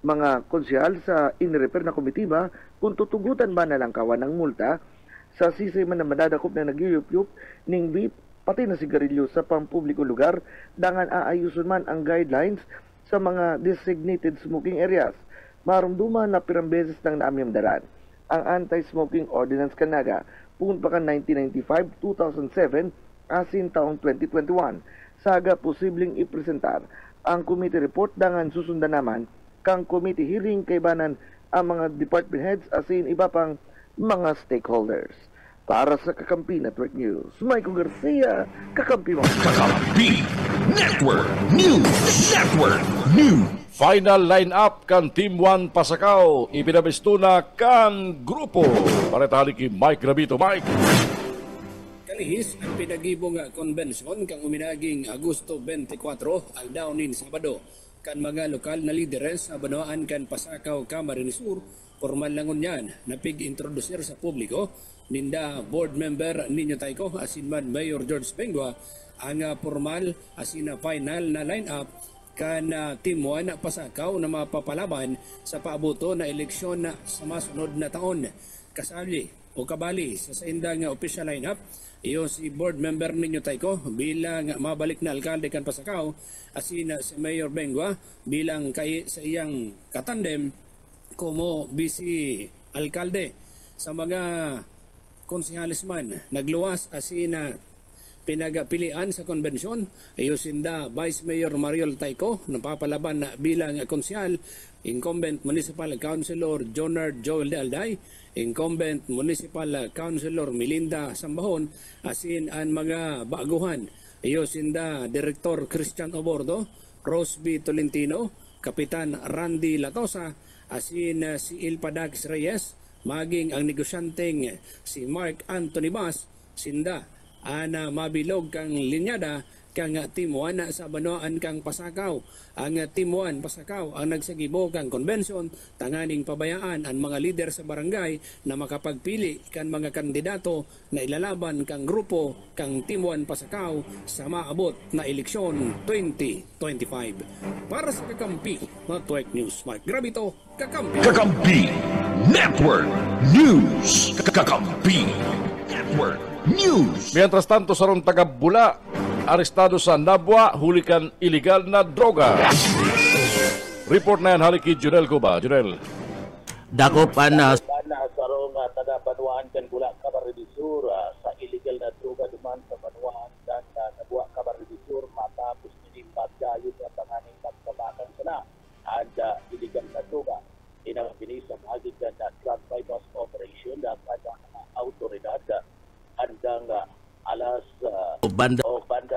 mga konsyal sa in-repair na komitiba kung tutugutan ba na lang kawan ng multa sa sisay man na madadakop na nagyuyup-yup ning vape pati na sigarilyo sa pampubliko lugar dangan aayuson man ang guidelines sa mga designated smoking areas. Marumduman na pirang beses nang naamyamdaran ang Anti-Smoking Ordinance Gannaga punta pa kan 1995, 2007 asin taong 2021. Saga posibleng ipresentar ang committee report dangan susundan naman kang committee hearing kay banan ang mga department heads asin iba pang mga stakeholders. Para sa Kakampi Network News, Michael Garcia, Kakampi mo. Kakampi Network News. Network News. Final line-up kan Team 1 Pasakaw, ipinabistuna kan grupo. Paretali ki Mike Gravito. Mike. Kalihis ang pinagibong konbensyon kang uminaging Agosto 24 ang dawnin Sabado. Kan mga lokal na lideres sa Banwaan kan Pasakaw, Camarines Sur, formal langon yan na pig-introducer sa publiko ninda board member Ninyo Taiko asin man Mayor George Pengwa ang formal asin final na line-up kan Team 1 Pasakaw na mapapalaban sa paaboto na eleksyon sa masunod na taon. Kasali o kabali sa saindang official lineup, iyo si board member Ninyo Taiko bilang mabalik na alkalde kan Pasakaw, asin si Mayor Bengwa bilang sa iyang katandem como vice alkalde. Sa mga konsehalis man nagluwas asin pinagpilian sa konbensyon, ayusinda Vice Mayor Mariol Taiko napapalaban na bilang konsehal, incumbent Municipal Councilor Jonard Joel de Alday, incumbent Municipal Councilor Melinda Sambahon, asin ang mga baguhan, ayusinda Director Christian Obordo, Rosby Tolentino, Kapitan Randy Latosa, asin si Ilpadax Reyes, maging ang negosyanteng si Mark Anthony Bas, sinda ana mabilog kang linyada kang Team 1 sa Banwaan kang Pasakaw. Ang Team 1 Pasakaw ang nagsagibo kang konbensyon tanganing pabayaan ang mga lider sa barangay na makapagpili kan mga kandidato na ilalaban kang grupo kang Team 1 Pasakaw sa maabot na eleksyon 2025. Para sa Kakampi Network News, Mike Gravito, Kakampi. Kakampi Network News. Kakampi Network News. Mientras tanto, sarong taga-Bula, arestado sa Nabwa, hulikan illegal na droga. Report na yan, haliki Junel Cuba. Junel. Dakopan na sarong taga Banwaan kan Bula Camarines Sur sa illegal na droga duman sa Banwaan kan Nabwa Camarines Sur matapos nilimpat gayud at tanganing pagtabakan sana ang illegal na droga. Inang sa mahagig na drug bypass operation dapat ang mga autoridad hanggang alas banda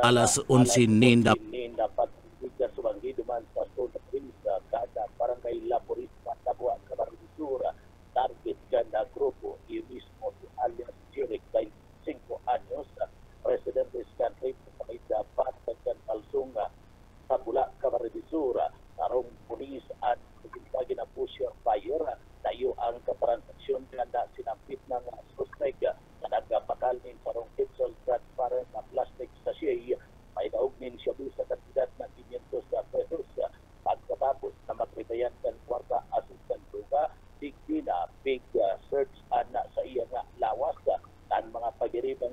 alas 11 ninda dapat bigyan sumanggi duman sa Stone Prince kada barangay Laboris Nabwa Camarines Sur. Target ganda grupo y mismo si alias Jeric 25 años president of this country sa may dapat kan Palsunga sa Bula Camarines Sur tarong pulis at pagin na pusher fire tayo ang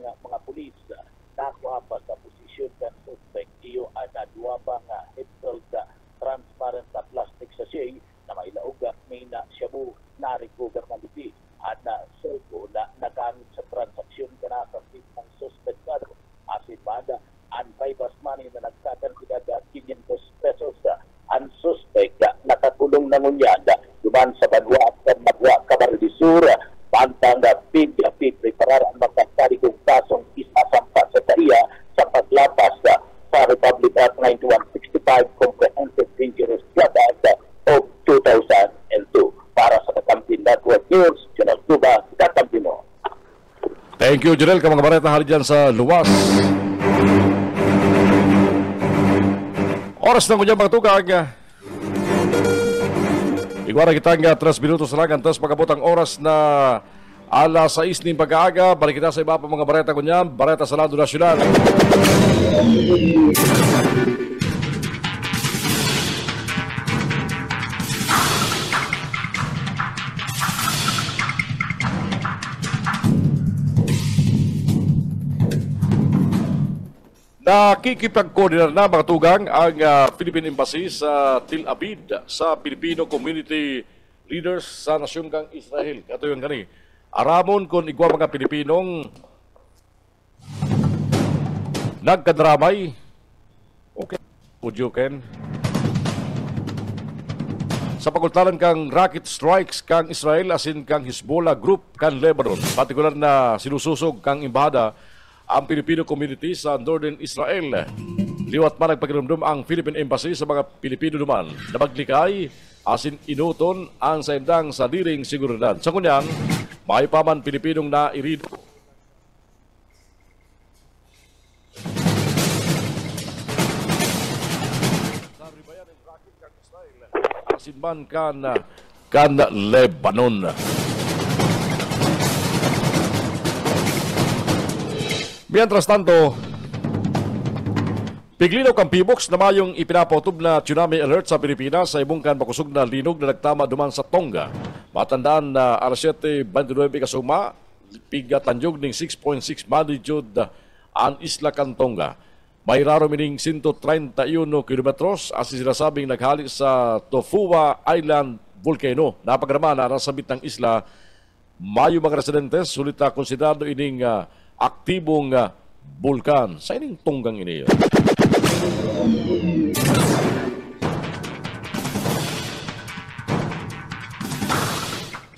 nga mga pulis nakuha pa sa posisyon kan suspect iyo ana duwa pa nga headful sa transparent na plastic sachet na mailaog may na shabu na recover na biti at na cellphone na nagamit sa transaksyon kana sa ng suspect kado asin banda ang bypass money na nagkakantidad 500 pesos ang suspect nakatulong na ngunyan duman sa Banwa at Magwa Camarines Sur pantang pig preparar ang magkakaligong kasong isasampa sa taiya sa paglapas sa Republic Act 9165 Comprehensive Dangerous Drug Act of 2002. Para sa Katampin Network News, Jonel Tuba, Katampin mo. Thank you, Jonel. Kamang bareta hali dyan sa luwas. Oras na ko dyan mga tukag. Igwara kitang 3 minutos lang. Antas pagkabot ang oras na alas 6 ng pag-aaga. Balik kita sa iba pa mga bareta ko niyan. Bareta sa Lado Nasyonal. Nakikipag-coordinar na mga tugang ang Philippine Embassy sa Tel Aviv sa Filipino Community Leaders sa Nasyon kang Israel. Kato yung gani. Aramon kung igwa mga Pilipinong nagkadramay. Okay. Udyuken. Sa pagultaran kang rocket strikes kang Israel asin kang Hezbollah group kang Lebanon. Partikular na sinususog kang imbahada ang Filipino community sa Northern Israel. Liwat man nagpakiramdam ang Philippine Embassy sa mga Pilipino duman na maglikay asin inuton ang saimdang sa diring seguridad. Sa kunyang, may paman Pilipinong na irido. Sa ribayan ng rocket kang Israel, asin man kan Lebanon. Mientras tanto, piglinaw kang PBOX na mayong ipinapotob na tsunami alert sa Pilipinas sa ibungkan makusog na linog na nagtama duman sa Tonga. Matandaan na alas 7:29 kasuma, piga tanjog ng 6.6 magnitude ang isla kan Tonga. May raro mining 131 kilometros as sinasabing naghalik sa Tofua Island volcano. Napagrama na nasabit ng isla, mayo mga residentes, sulit na konsiderado ining aktibong bulkan sa ining tunggang ini.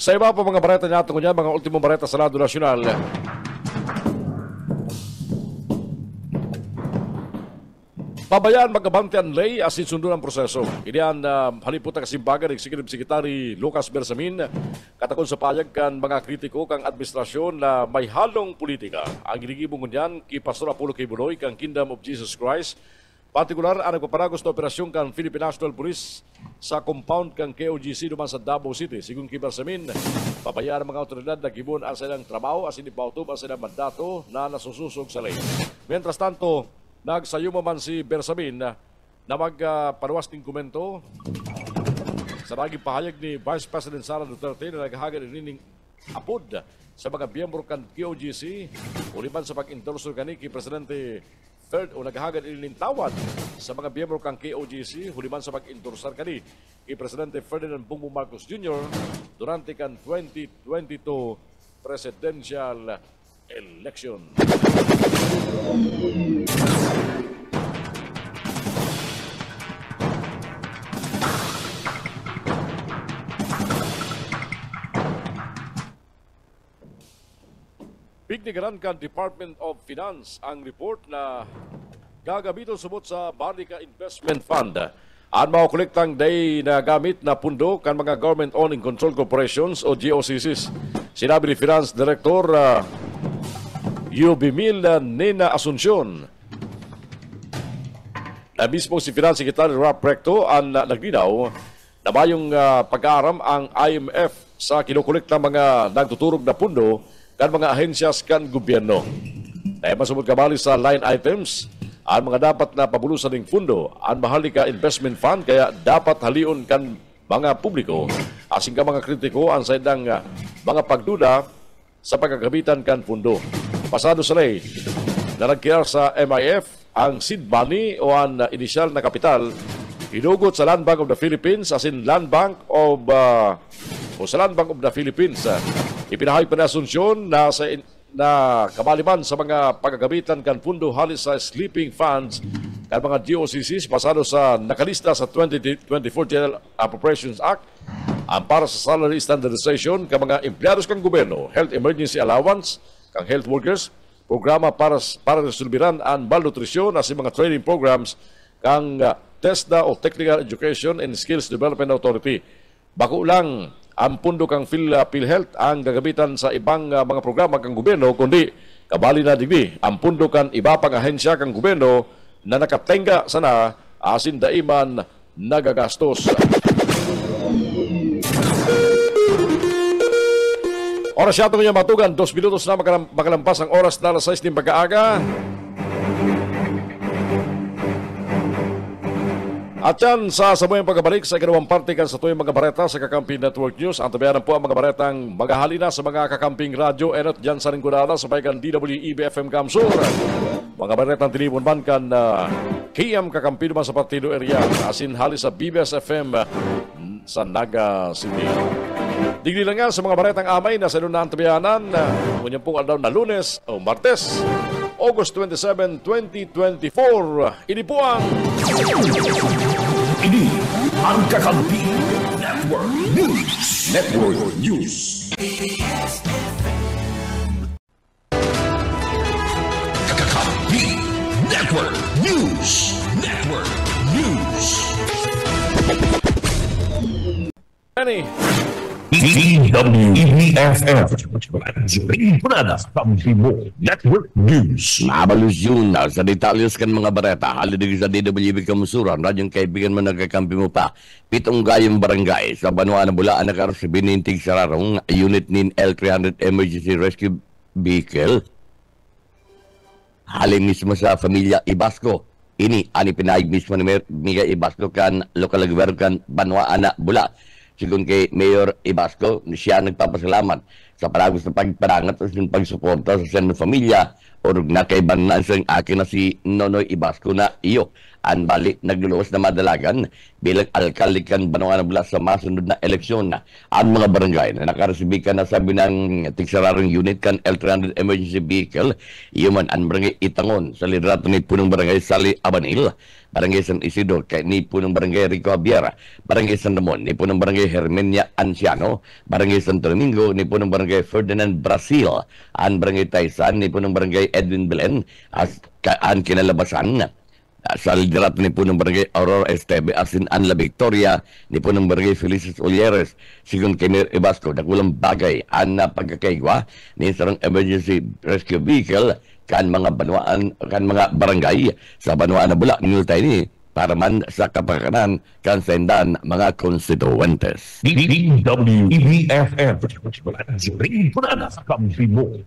Sa iba pa mga bareta natin ko niya, mga ultimong bareta sa Lado Nasyonal. Pabayaan magabantian lay asin sundo ang proseso. Inian haliputan kasimbagan ng Executive Secretary Lucas Bersamin katakon sa payag kan mga kritiko kang administrasyon na may halong politika. Ang ginigibong niyan kay Pastor Apollo Kibuloy kang Kingdom of Jesus Christ. Partikular ang nagpaparagos na operasyon kang Philippine National Police sa compound kang KOGC duman sa Davao City. Sigun kay Bersamin, pabayaan ang mga otoridad na gibon ang silang trabaho asin ipautob ang silang mandato na nasususog sa lay. Mientras tanto, nagsayuma man si Bersamin na magparuwas ng komento sa naging pahayag ni Vice President Sara Duterte na naghahagad ng apod sa mga miyembro kan KOGC uliman sa pag-endorsor kani kay Presidente Third o naghahagad ng tawad sa mga miyembro kan KOGC uliman sa pag-endorsar kani kay Presidente Ferdinand Bongbong Marcos Jr. durante kan 2022 presidential election. Bignigaran kan Department of Finance ang report na gagamiton subot sa Barnica Investment Fund. Ang mga kolektang day na gamit na pundo kan mga government-owned and controlled corporations o GOCCs. Sinabi ni Finance Director Yubimil Nena Asuncion na mismo si Finance Secretary Rap Recto ang naglinaw na mayong pag-aaram ang IMF sa kinukolekta mga nagtuturog na pundo kan mga ahensyas kan gobyerno. Dahil masumod kabali sa line items, ang mga dapat na pabulusan ng fundo, ang Maharlika Investment Fund, kaya dapat halion kan mga publiko, asing ka mga kritiko ang saydang mga pagduda sa pagkagamitan kan fundo. pasado sa lay na nagkiyar sa MIF ang seed money o ang inisyal na kapital hinugot sa Land Bank of the Philippines as in Land Bank of sa Land Bank of the Philippines. Ipinahayag pa na Asunsyon na kamaliman sa mga paggagamitan kan pundo halis sa sleeping funds kan mga DOCCs pasado sa nakalista sa 2024 General Appropriations Act ang para sa salary standardization kan mga empleados kan gobyerno, health emergency allowance kang health workers, programa para resolbiran ang malnutrisyon as mga training programs kang TESDA o Technical Education and Skills Development Authority. Bako lang ang pundo kang PhilHealth ang gagamitan sa ibang mga programa kang gobyerno, kundi kabali na digdi ang pundo kan iba pang ahensya kang gobyerno na nakatenga sana asin daiman nagagastos. Oras yato niya matugan, 2 minutos na makalampas ang oras na alas 6 ng pagkaaga. At yan, sa sabuyang pagbabalik sa ikalawang parte kan sa tuyong mga bareta sa Kakampi Network News. Ang tabayanan po ang mga baretang maghahalina sa mga kakamping radyo enot dyan sa ringkudada sa bayan DWEB-FM Kamsur. Mga baretang tinipon man kan KM Kakampi naman sa partido area asin halis sa BBS-FM sa Naga City. Digli lang nga sa mga baretang amay na sa lunang tabayanan ngunyan pong aldaw na Lunes o Martes, August 27, 2024. Ini po ang Kakampi Network News. Kakampi Network News. Ani DWEB-FM Network News. Mabalusyon na sa detalyos kan mga bareta. Halidig sa DWEB Kamusuran, radyong kaibigan mo nagkakampi mo pa. Pitong gayong barangay sa Banuan na Bulaan na karos binintig sararong unit nin L300 Emergency Rescue Vehicle. Halim mismo sa familia Ibasco. Ini ani pinaig mismo ni Miguel Ibasco kan lokal gobyerno kan Banuan na Bula. Sigun kay Mayor Ibasco, siya nagpapasalamat sa palagos na pagparangat at pagsuporta sa siyang familia o na kay banan sa akin na si Nonoy Ibasco na iyo. Ang bali, nagluluwas na madalagan bilang alkalde kan Banuan na Bula sa masunod na eleksyon na ang mga barangay na nakaresibi ka na sabi ng tigsararong unit kan L300 Emergency Vehicle, iyo man ang barangay Itangon sa liderato ni punong barangay Sali Abanil, Barangay San Isidro kay ni punong barangay Rico Abiera, Barangay San Ramon ni punong barangay Hermenia Anciano, Barangay Santo Domingo ni punong barangay Ferdinand Brasil, ang barangay Taysan ni punong barangay Edwin Belen, as ang kinalabasan sa liderato ni punong barangay Aurora Esteve asin an La Victoria ni punong barangay Felices Ulieres. Sigun kay Mayor Ibasco, nakulang bagay ang pagkakaigwa ni sarang emergency rescue vehicle kan mga barangay sa Banuan na Bula nilutay ni para man sa kapakanan kan sendan mga constituentes. DWEB-FM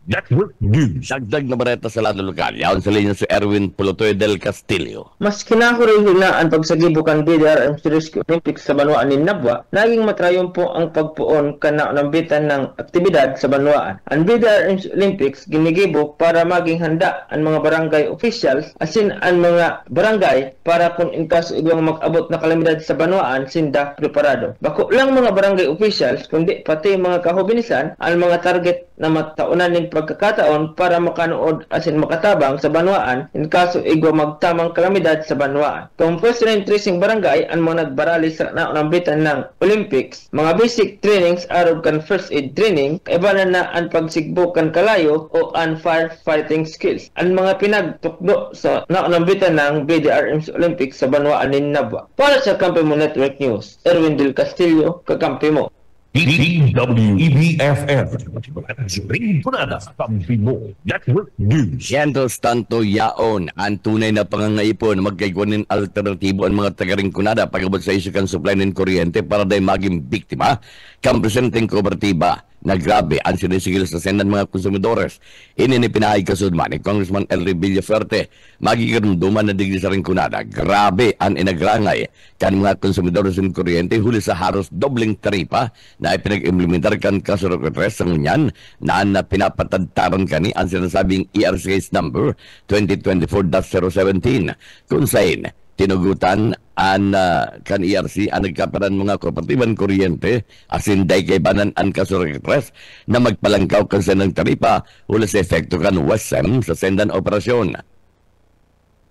Network News. Dagdag na bareta sa lado lokal. Yaon sa linya si Erwin Pulotoy del Castillo. Mas kinahurihin na ang pagsagibukan BDRM Rescue Olympics sa Banuan ni Nabwa, naging matrayon po ang pagpuon kana nambitan ng aktibidad sa Banuan. Ang BDRM Olympics ginigibok para maging handa ang mga barangay officials asin ang mga barangay para kung in kaso igwang mag-abot na kalamidad sa Banuan, sinda preparado. Bako lang mga barangay officials, kundi pati mga kahubinisan, ang mga target na mataunan ng pagkakataon para makanood asin makatabang sa Banuan in kaso igwa magtamang kalamidad sa Banuan. Kung first line tracing barangay, ang mga nagbarali sa naunambitan ng Olympics, mga basic trainings arog kan first aid training, kaibanan na ang pagsigbukan kalayo o ang firefighting skills. Ang mga pinagtukdo sa naunambitan ng BDRM Olympics sa Banuan ni Nabwa. Para sa Kakampi Mo Network News, Erwin del Castillo, Kakampi Mo. DWEB-FM Kakampi Mo Network News. Sientos tanto yaon ang tunay na pangangaipon magkaigwanin alternatibo ang mga tagaringkunada pagabot sa isu kan supply ng kuryente para dahil maging biktima kang presenteng kooperatiba na grabe ang sinisigil sa sendan mga konsumidores. Ini ni pinahayag kasudman ni Congressman Elry Villafuerte, magikarumduman na digdi sa ringkunada. Grabe ang inagrangay kan mga konsumidores ng kuryente huli sa haros dobling taripa na ipinag-implementar kan Kasorokotres sa ngunyan na pinapatadtaran kani ang sinasabing ERCS number 2024-017 kung saan tinugutan an kan ERC ang nagkaparan mga kooperatiban kuryente asin day kay banan ang Kasorokotres na magpalangkaw kan sendang taripa huli sa efekto kan WESM sa sendan operasyon.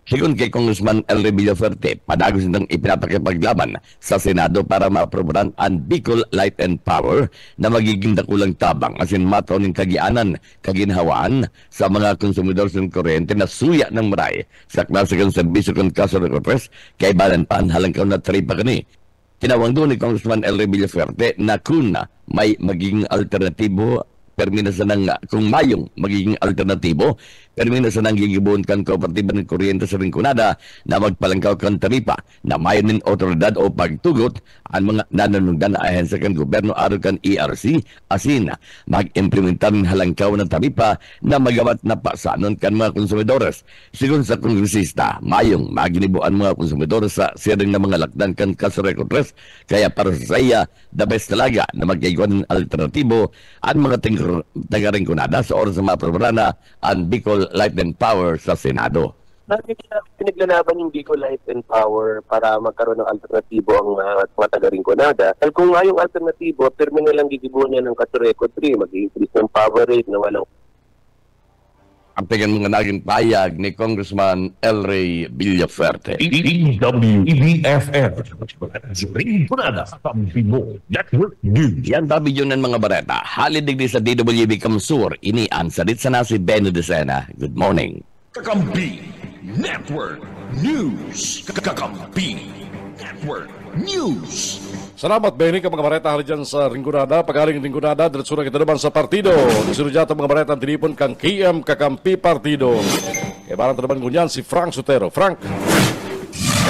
Sigun kay Congressman Elry Villafuerte, padagos nitong ipinapakipaglaban sa Senado para maaprobahan ang Bicol Light and Power na magiging dakulang tabang asin mataw ng kagianan, kaginhawaan sa mga konsumidor ng kuryente na suya ng maray sa klase ng serbisyo ng Kasorokotres kay balan pa ang halangkaw na taripa kani. Tinawang doon ni Congressman Elry Villafuerte na kung may magiging alternatibo permina sa nang kung mayong magiging alternatibo permina sa nang gigibuon kan kooperatiba ng kuryente sa ringkunada na magpalangkaw kan taripa na mayon ng otoridad o pagtugot ang mga nanunungdan na ahensya kan gobyerno aron kan ERC asin mag-implementar ng halangkaw ng taripa na magawat na pasanon kan mga konsumidores. Sigun sa kongresista, mayong maginibuan mga konsumidores sa siring na mga lakdan kan Kasorokotres kaya para sa saya the best talaga na magkaigon ng alternatibo ang mga taga-ringkunada sa oras na maprobarana ang Bicol Light and Power sa Senado. Pinaglalaban yung Bicol Light and Power para magkaroon ng alternatibo ang mga taga-ringkunada. Kung nga yung alternatibo, permi na lang gigibuan niya ng Katureco 3, mag-increase ng power rate na walang ang tingin mga naging payag ni Congressman Elry Villafuerte. DWEBFF Ringkunada Tampimo Network News. Yan tabi yun ng mga bareta. Halidigdi sa DWB Kamsur. Inian sa ditsa na si Benno Decena. Good morning. Kakampi Network News. Kakampi Network News. Salamat, Benny, ka mga bareta hali dyan sa Ringkunada. Pagaling Ringkunada, diretso na kita naman sa partido. Disunod mga bareta ang tinipon kang KM Kakampi Partido. Kaya parang tanaman ko niyan si Frank Sotero. Frank.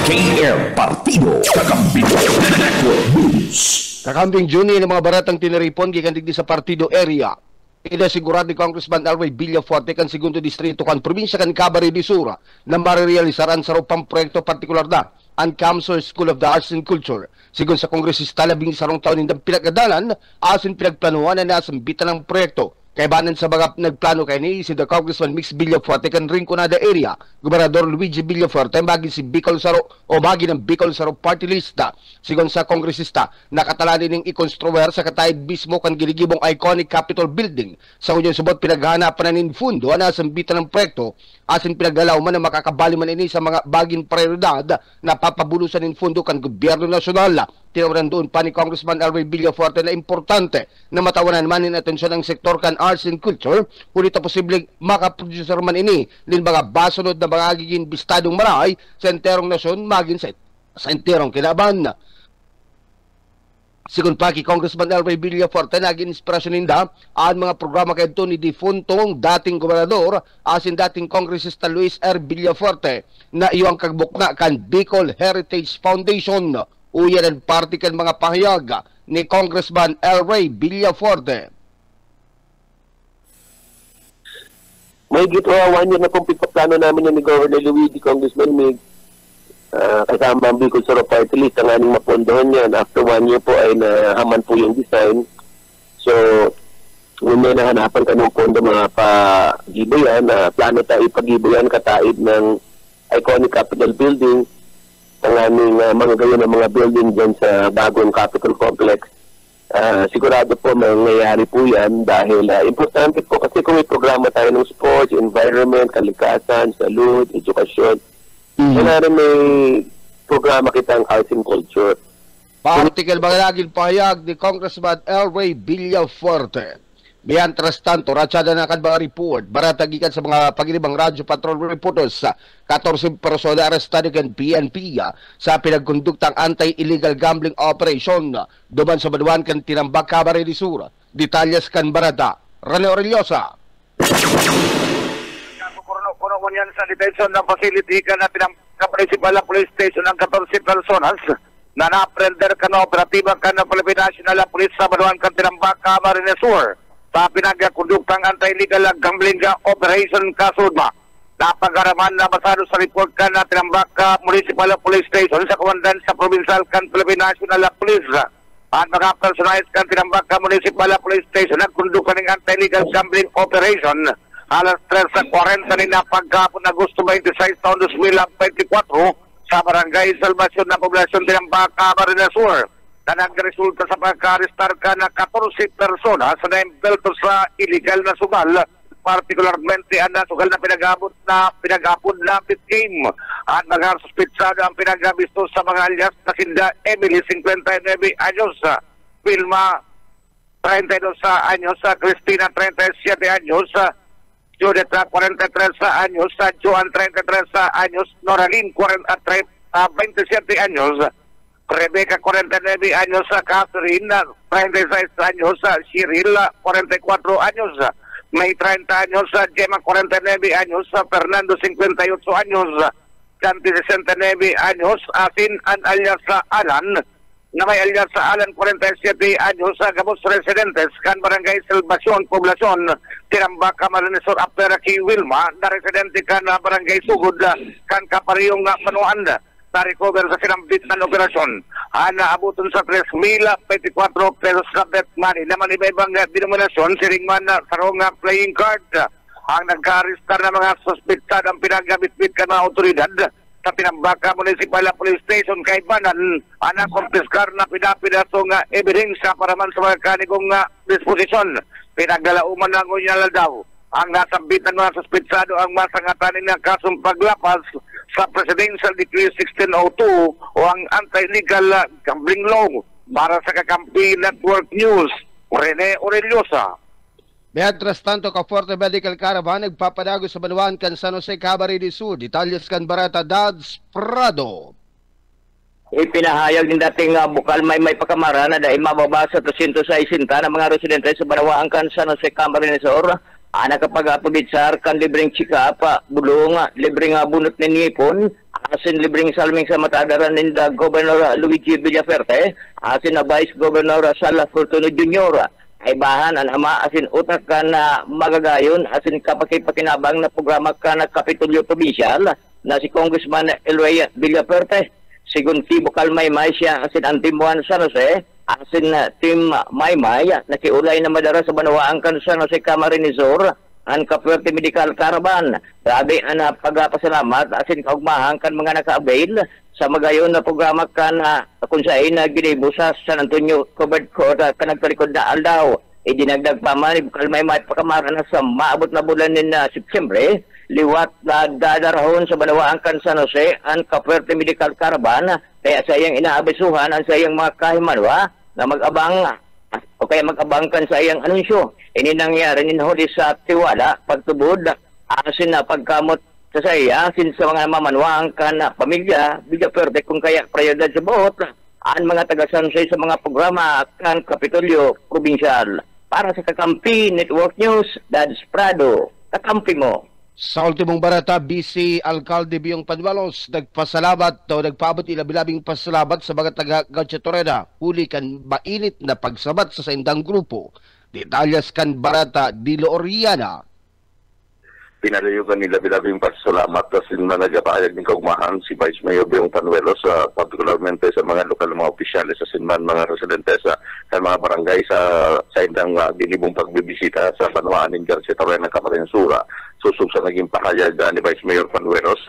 KM Partido Kakampi Network News. Kakamping Juni ng mga baratang tinaripon gikan digdi sa partido area. Inasigurado ni Congressman Elry Villafuerte kan segundo distrito kan probinsya kan Cabarete de Sur na marirealisaran sa ropang proyekto partikular na ang Kamsur School of the Arts and Culture. Sigun sa kongresista, 11 taon nindang pinagadalan asin pinagplanuhan na nasambitan ng proyekto. Kay banan sa mga nagplano kay ni si the Congressman Mix Villafuerte kan Ringkunada area, Gobernador Luigi Villafuerte bagi si Bicol Saro o bagi ng Bicol Saro Party Lista. Sigon sa kongresista, nakatalanin ng ikonstruwer sa katayid mismo kan giligibong iconic Capitol Building. Sa unyong subot pinaghanapan na nin fundo na nasambitan ng proyekto asin pinagdalaw man na makakabali man ini sa mga baging prioridad na papabulusan ng fundo kan gobyerno nasyonal. Tinawaran doon pa ni Congressman Elry Villafuerte na importante na matawanan man in atensyon ng sektor kan arts and culture, kulit posibleng makaproducer man ini lin mga basunod na mga agiging bistadong maray sa enterong nasyon maging sa enterong kinaban. Sigun pa kay Congressman Elry Villafuerte, naging inspirasyon ninda ang mga programa kay ni difuntong dating gobernador asin dating kongresista Luis R. Villafuerte na iyong kagbukna kan Bicol Heritage Foundation. Uyan ang partikan mga pahayag ni Congressman Elry Villafuerte. may gitwa 1 year na pong plano namin ni Governor Luigi, Congressman Mig, kasama ang Bicol Saro Party List, ang aning mapondohan yan. After 1 year po ay nahaman po yung design. So, kung may nahanapan ka ng pondo mga pagibo yan, plano tayo ipagibo yan kataid ng iconic Capitol Building, ang aming mga gayon ng mga building dyan sa bagong Capitol Complex. Sigurado po mangyayari po yan dahil importante po kasi kung may programa tayo ng sports, environment, kalikasan, salud, edukasyon, wala rin may programa kitang arts and culture. Partikel mga laging pahayag ni Congressman Elry Villafuerte. Mientras tanto, ratsada na kadbang report, baratagikan sa mga pagilibang radyo patrol reporters sa 14 persona arestado ng PNP sa pinagkonduktang anti-illegal gambling operation duman sa Banuan kan Tinambak, Cabarete de Sur. Detalyas kan barata, Rene Orellosa. Kuno yan sa detention ng facility ka na Tinambak Principal Police Station ng 14 personas na naprender ka na operatiba ka na Philippine National Police sa Banuan kan Tinambaka, Camarines Sur sa pinagkakonduktang anti-illegal gambling operation kasudma. Napagaraman na basado sa report ka na Tinambaka Municipal Police Station sa komandan sa Provincial kan Philippine National Police at mga personalis kan Tinambaka Municipal Police Station nagkondukan ng anti-illegal gambling operation alas 3:40 nila pagkapon Agosto 26 taon 2024 sa barangay Salvacion na poblasyon Tinambaka, Camarines Sur na nagresulta sa pagka-arestar ka na 14 persona sa na-imbelto sa illegal na sugal, particularmente ang sugal na pinag-apod na bitcame at mga suspitsado ang pinag-abisto sa mga alias na sinda Emily 59 anyos, Vilma 32 anyos, Cristina 37 anyos, Judith 43 anyos, Joan 33 anyos, Noraline 27 anyos, Rebecca 49 anyos, Catherine 36 anyos, Cyril 44 anyos, May 30 anyos, Gemma 49 anyos, Fernando 58 anyos, Canti 69 anyos, Asin an alias Alan, na may alias sa Alan 47 anyos sa Gabos Residentes kan Barangay Salvacion, Poblasyon Tinambaka, Camarines Sur after kay Wilma na residente kan Barangay Sugod kan Kapariyong Panuan na recover sa sinambit ng operasyon. Naabuton sa 3,024 pesos na bet money naman iba-ibang denominasyon siringman na sarong playing card ang nagka-arestar na mga suspected ang pinagabitbit ka ng otoridad sa Tinambaka Municipal Police Station kay Banan, anak kumpiskar na pinapidasong ebidensya para man sa mga kanigong disposisyon. Pinaglalauman ng unyala daw. Ang nasambitan mga suspitsado ang masangatanin ng kasong paglapas sa Presidential Decree 1602 o ang anti-illegal gambling law. Para sa Kakampi Network News, Rene Orellosa. Mientras tanto, Ka-Forte Medical Caravan nagpapadago sa Banuan kan San Jose, Camarines Sur. Detalles kan Barata Dads Prado. Ipinahayag din dating bukal may pakamara na dahil mababa sa 260 ng mga residente sa Banawaan kan San Jose, Camarines Sur. Nakapag-apubitsar kan libreng chika pa, bulong, libreng bunot ni Nipon, asin libreng salming sa matadaran ni Governor Luigi Villaferte, asin na Vice Governor Sala Fortuno Jr., ay bahan ang ama asin utak ka na magagayon asin kapakipakinabang na programa ka na Kapitolyo Provincial na si Congressman Eloy Villaferte. Sigun Tibo Kalmaymay siya asin ang Timuan San Jose asin Tim Maymay nakiulay na madara sa Banawaan kan San Jose, Camarines Sur ang Ka-Forte Medical Caravan. Grabe ang pagpasalamat asin kaugmahan kan mga naka-avail sa magayon na programa ka na kung saan na ginibo sa San Antonio Covered Court ka nagtalikod na aldaw. Idinagdag pa man, kalmay pakamara na sa maabot na bulan na Septembre, liwat na dadarahon sa Banawaan kan San Jose ang Ka-Forte Medical Caravan, kaya sayang inaabisuhan ang sayang mga kahimanwa na mag-abang o kaya mag-abang kan sayang anunsyo. Ini nangyari ninhuli sa tiwala, pagtubod, asin na pagkamot sa saya, sin sa mga mamanwang kan pamilya, Villaferte kung kaya prioridad sa buot, ang mga taga-Sansay sa mga programa kan Kapitolyo Provincial. Para sa Kakampi Network News, Dads Prado, Kakampi mo. Sa ultimong barata, BC Alcalde Biyong Panuelos, nagpasalamat o nagpaabot ilabilabing pasalamat sa mga taga-Gatchatorena, huli kan mainit na pagsabat sa saindang grupo. Detalyas kan barata, Dilo Oriana. Pinalayogan nila bilabing pasalamat kasi na nagpahayag ng kaugmahan si Vice Mayor Biyong Panuelos, particularmente sa mga lokal mga opisyalis sa sinman mga residente sa mga barangay sa indang dinibong pagbibisita sa Banawaan ng Gatchatorena, Camarines Sur. Susub sa naging pahayag ni Vice Mayor Panuelos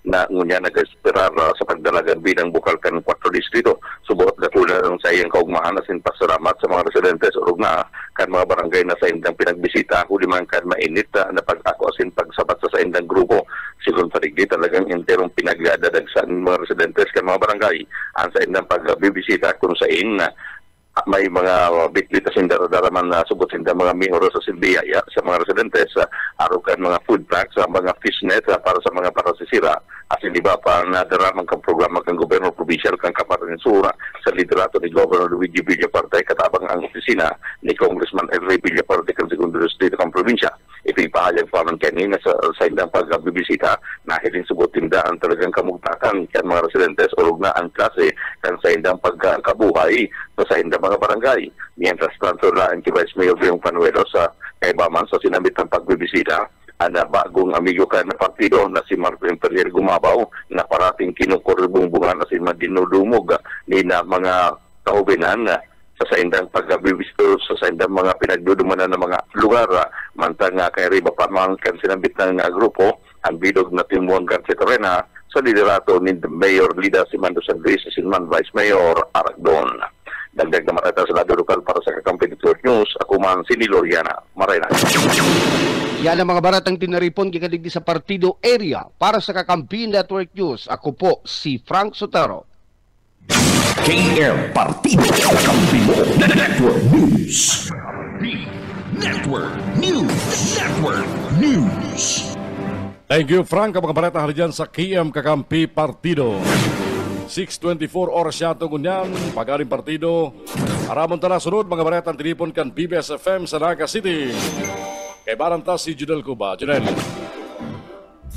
na ngunya nag-esperar sa pagdalagan bilang bukal kan 4 distrito. Subuot katulad ng sa iyang kaugmahan asin pasalamat sa mga residente sa urugna kan mga barangay na sa indang pinagbisita huli man kan mainit na pag-ako asin pagsabat sa indang grupo. Sigun parigdi talagang interong pinagdadagsan mga residentes kan mga barangay ang sa indang pagbibisita kung sa may mga bitlit na sindaradaraman na subot sinda mga mihoro sa sindiyaya sa mga residentes, arugan mga food packs, mga fishnet para sa mga parasisira. Asin iba pa na daramang kang programa kang Gobyerno Provincial kang Camarines Sur sa liderato ni Governor Luigi Villaferte katabang ang opisina ni Congressman Eloy Villaferte kang Segundo Distrito kang probinsya. ipipahayag pa man kanina sa indang pagbibisita na hiling subutinda ang talagang kamugtakan kan mga residentes o na ang klase kan sa indang pagkabuhay sa indang mga barangay. Mientras tanto na ang Vice Mayor Biong Panuelo sa kaibaman sa sinamit ng pagbibisita ang bagong amigo ka na partido na si Marco Imperial Gumabaw na parating kinukurbong-bungan na si madinudumog ni na mga kaubinan sa saindang pagbibisito sa saindang mga pinagdudumanan ng mga lugar mantang kay Riba Pamangkan sinambit ng grupo ang bilog na timuang Garcetorena sa liderato ni Mayor Lida Simando San Luis si Sinman Vice Mayor Aragdon. Dagdag na marata sa lado lokal para sa Kakampi Network News, ako man si Liliana Marena. Yan ang mga baratang tinaripon kikaligdi sa partido area para sa Kakampi Network News. Ako po si Frank Sotero. KM Partido Kakampi Network News. Network News. Network News. Thank you, Frank. Ang mga balita halijan sa KM Kakampi Partido. 6:24 oras yato kunyan, pag-aring partido. Aramon ta na sunod, mga baretang tinipon kan PBS FM sa Naga City. Kay baranta si Judel Cuba. Judel.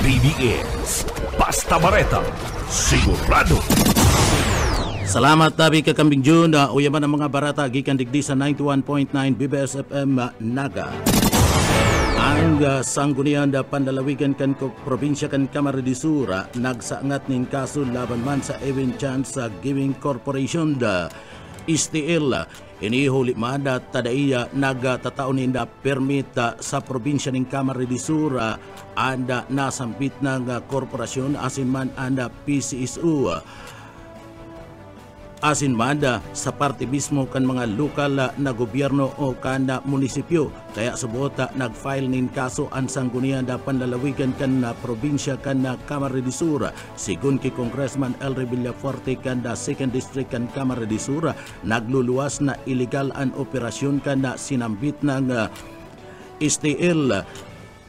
BBS. Basta Bareta. Sigurado. Salamat tabi kakambing June. Uyaman ang mga barata gikan digdi sa 91.9 BBS FM Naga. Ang sanggunian da pandalawigan kan probinsya kan Camarines Sur nagsaangat nin kaso laban man sa Event Chance Giving Corporation da STL. Inihuli mada tadaiya nagtataon ninda permit sa probinsya ning Camarines Sur anda nasampit ng korporasyon asin man anda PCSU. Asin manda sa parte mismo kan mga lokal na gobyerno o kan munisipyo. Kaya subota nag-file nin kaso ang sanggunian da panlalawigan kan na probinsya kan na Camarines Sur. Sigun ki Congressman Elry Villafuerte kan da 2nd District kan Camarines Sur, nagluluwas na illegal an operasyon kan na sinambit ng STL.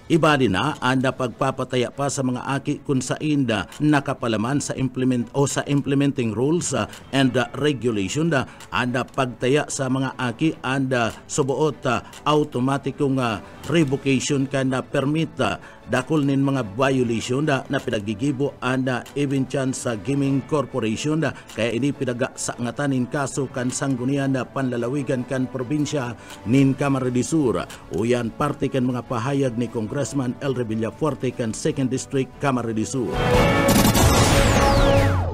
Iba din na anda pagpapataya pa sa mga aki kung sa inda nakapalaman sa implementing rules and regulation da anda pagtaya sa mga aki anda subuot automatikong revocation ka na permit dakol nin mga violation da na pinagigibo anda Event Chance Gaming Corporation da kaya ini pinagasaangatan nin kaso kan sanggunian da panlalawigan kan probinsya nin Camarines Sur. Uyan parte kan mga pahayag ni Congressman Elry Villafuerte kan 2nd District Camarines Sur.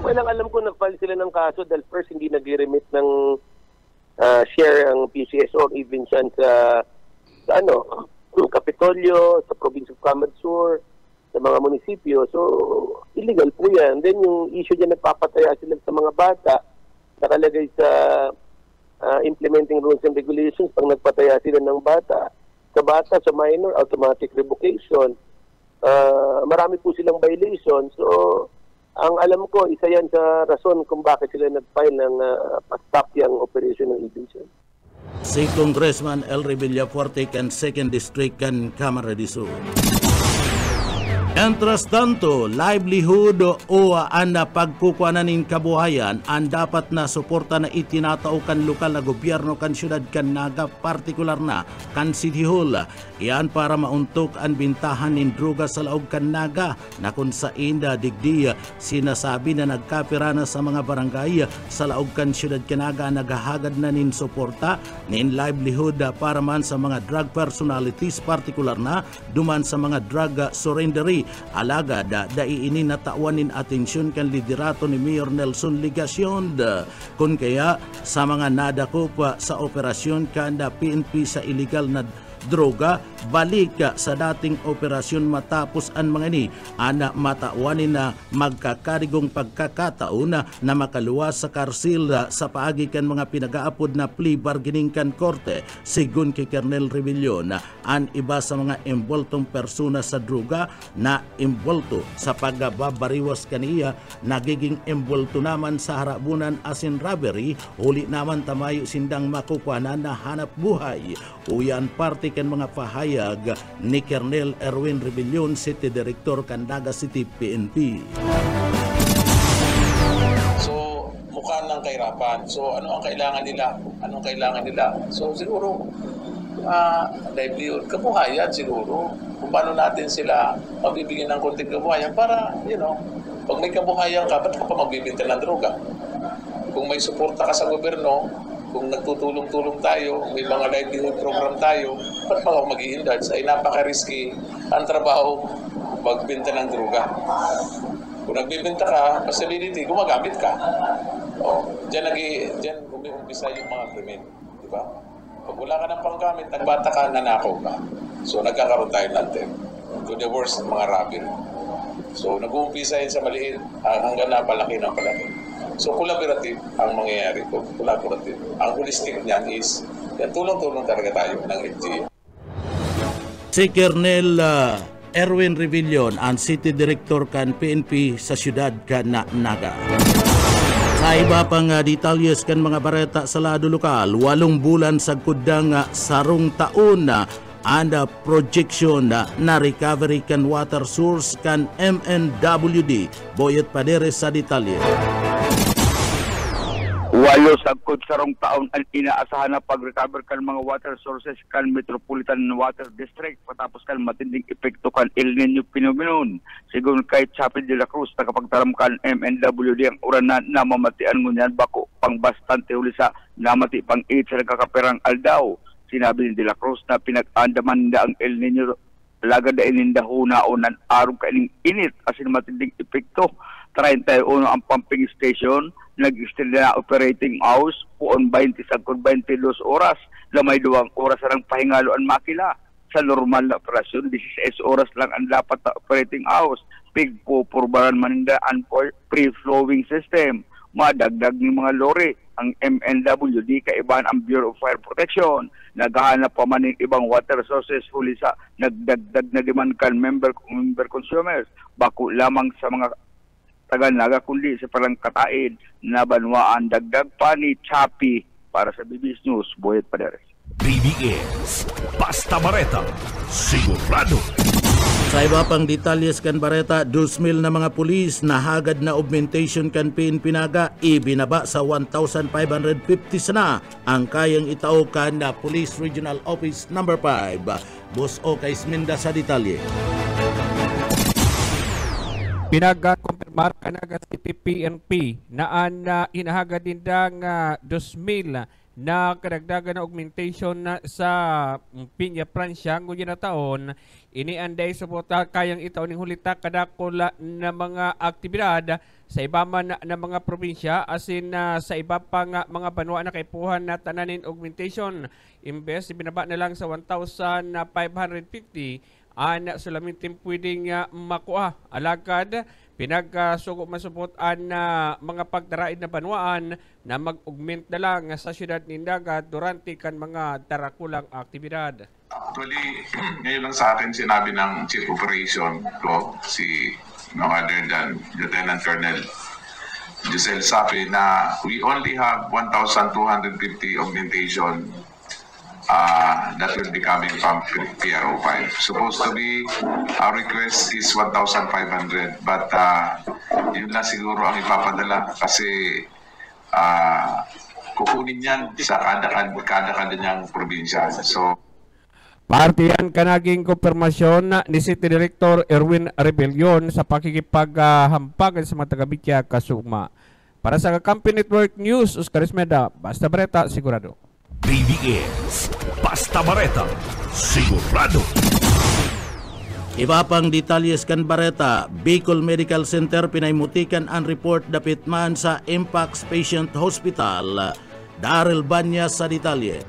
Well, ang alam ko nag-file sila ng kaso dahil first hindi nag-remit ng share ang PCSO o Event Chance sa Kapitolyo, sa Province of Camarines Sur, sa mga munisipyo. So, illegal po yan. Then yung issue dyan, nagpapataya sila sa mga bata, nakalagay sa implementing rules and regulations, pag nagpataya sila ng bata, sa minor, automatic revocation. Marami po silang violation. So, ang alam ko, isa yan sa rason kung bakit sila nag-file ng pa-stop yung operation ng Event. Si Congressman Elry Villafuerte kan 2nd District kan Camarines Sur. Entras tanto, livelihood o ang pagkukuanan ng kabuhayan ang dapat na suporta na itinatao kan lokal na gobyerno kan syudad kan Naga, partikular na kan City Hall. Iyan para mauntok ang bintahan ng droga sa laog kan Naga na kung sa inda digdi sinasabi na nagkapira na sa mga barangay sa laog kan syudad kan Naga naghahagad na nin suporta nin livelihood para man sa mga drug personalities, partikular na duman sa mga drug surrendery. Alaga daiini natauanin atensyon kan liderato ni Mayor Nelson Ligacion kun kaya sa mga nadakop sa operasyon kanda PNP sa illegal na droga balik sa dating operasyon matapos ang mga ni ana matauanin na magkakarigong pagkakataon na makaluwas sa karsil sa paagi kan mga pinagaapod na plea bargaining kan korte. Sigun kay Colonel Rebellion ang iba sa mga imboltong persona sa droga na imbolto sa pagbabariwas kaniya nagiging imbolto naman sa harabunan asin robbery huli naman tamayo sindang makukuhanan na hanap buhay. Uyan parte kan mga pahayag ni Colonel Erwin Rebellion, City Director Candaga City PNP. So, mukha ng kahirapan. So, ano ang kailangan nila? So, siguro, livelihood, kabuhayan siguro. Kung paano natin sila mabibigyan ng konting kabuhayan para, pag may kabuhayan ka, ba't ka pa magbibinta ng droga? Kung may suporta ka sa gobyerno, kung nagtutulong-tulong tayo, may mga livelihood program tayo, ba't pa ako mag-i-indulge? Ay napaka-risky ang trabaho magbenta ng droga. Kung nagbibenta ka, facility, gumagamit ka. Diyan umiumpisa yung mga krimen. Di ba? Pag wala ka ng panggamit, nagbata ka, nanakaw ka. So nagkakaroon tayo natin. To the worst, mga robbery. So nag-uumpisa yun sa maliit hanggang napalaki ng palaki. So collaborative ang mangyayari. Collaborative. Ang holistic niyan is, tulong-tulong talaga tayo ng LGU. Si Colonel Erwin Revillon, ang City Director kan PNP sa siyudad kan Naga. Sa iba pang detalyes kan mga bareta sa lado lokal, 8 bulan sa kudang sarong taon na and projection na recovery kan water source kan MNWD. Boyet Paderes sa detalye. 8 sagkod sarong taon ang inaasahan na pag-recover kan mga water sources kan Metropolitan Water District patapos kan matinding epekto kan El Nino phenomenon. Sigun kay Chapi de la Cruz na kapag taram kan MNWD ang uran na namamatian ngunyan bako pang bastante uli sa namati pang 8 sa nagkakaperang aldaw. Sinabi ni de la Cruz na pinag-andaman na ang El Nino lagad na inindahunaon ng araw kaining init asin matinding epekto. 31 ang pumping station, nag-extend na operating hours, puon 20 sagkod 22 oras, lamay 2 oras ang pahingaloan makila. Sa normal na operasyon, 16 oras lang ang dapat na operating hours. Pigpupurbaran maninda ang free-flowing system. Madagdag ng mga lori, ang MNWD kaibahan ang Bureau of Fire Protection. Naghahanap pa man ng ibang water sources huli sa nagdagdag na demand kan member consumers. Bako lamang sa mga taga-Naga kundi sa parang katain na banwaan dagdag pa ni Chapi para sa BBS News, Boyet Paderes. BBS, Basta Bareta, sigurado. Sa iba pang detalyes kan Bareta, 2,000 na mga pulis na hagad na augmentation kan PNP Naga, ibinaba sa 1,550 na ang kayang itao kan na Police Regional Office No. 5. Boss Okay Isminda sa detalye. Pinag-kumpirmar kanaga si PNP na inahaga din dang 2,000 na kadagdagan na augmentation sa Piña Francia ngunyan na taon. Inianday suporta kayang itaon ng hulita kadakula na mga aktibidad sa iba man na mga probinsya asin sa iba pang mga banwa na kaipuhan na tananin augmentation. Imbes ibinaba na lang sa 1,550 sulamintin pwedeng makuha. Alagad, pinagsugo masuportan na mga pagdaraid na banwaan na mag-augment na lang sa siyudad ni Naga durante kan mga darakulang aktibidad. Actually, ngayon lang sa akin sinabi ng Chief Operation ko, si no other than Lieutenant Colonel Giselle Sapi, na we only have 1,250 augmentation that will be coming from PRO5. Supposed to be, our request is 1,500, but yun lang siguro ang ipapadala kasi kukunin yan sa kada niyang probinsya. So, partiyan kanaging kumpirmasyon ni City Director Erwin Rebellion sa pakikipaghampagan sa mga taga-Bitya Kasugma. Para sa Kakampi Network News, Oscar Ismeda, Basta Bareta, sigurado. BBS, Basta Bareta, sigurado. Iba pang detalyes kan Bareta, Bicol Medical Center pinaimutikan ang report dapit man sa Impact Patient Hospital. Daryl Banyas sa detalye.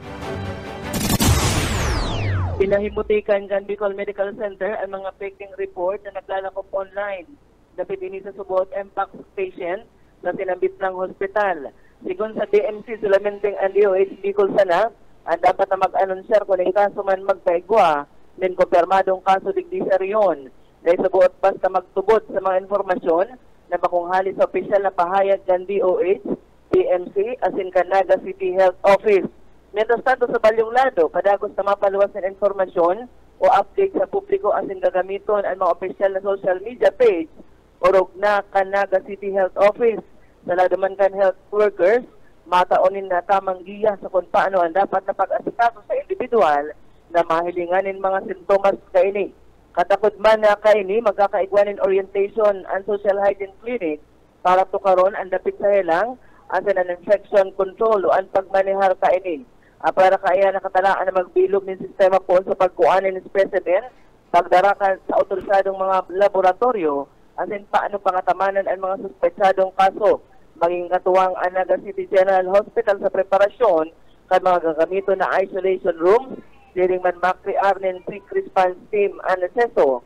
Pinahimutikan kan Bicol Medical Center ang mga faking report na naglalakop online. Dapit ini sa subot Impact Patient na sinambit ng hospital. Sigun sa DMC sulamenteng ang DOH Bicol sana, ang dapat na mag-anunsyar kung ang kaso man magpaigwa, din kumpirmadong kaso digdi sa riyon. Dahil sa buot basta magtubot sa mga informasyon na makunghali sa opisyal na pahayag ng DOH, DMC, asin Naga City Health Office. Mientras tanto sa balyong lado, padagos na mapaluwas ng informasyon o update sa publiko asin gagamiton ang mga opisyal na social media page o na Naga City Health Office. Sa lado man kan health workers, mataunin na tamang giya sa kung paano ang dapat na pag-asikaso sa individual na mahilinganin mga sintomas kaini. Katakod man na kaini, magkakaigwanin orientation and social hygiene clinic para tukaron ang dapit sa helang as an infection control o ang pagmanihar kaini. Para kaya nakatalaan na magbilog ng sistema po sa pagkuhanin ng specimen, pagdarakan sa otorisadong mga laboratorio, as in paano pangatamanan ang mga suspetsadong kaso, maging katuwang ang Naga City General Hospital sa preparasyon kan mga gagamito na isolation rooms, diring man makriar ng quick response team ang naseso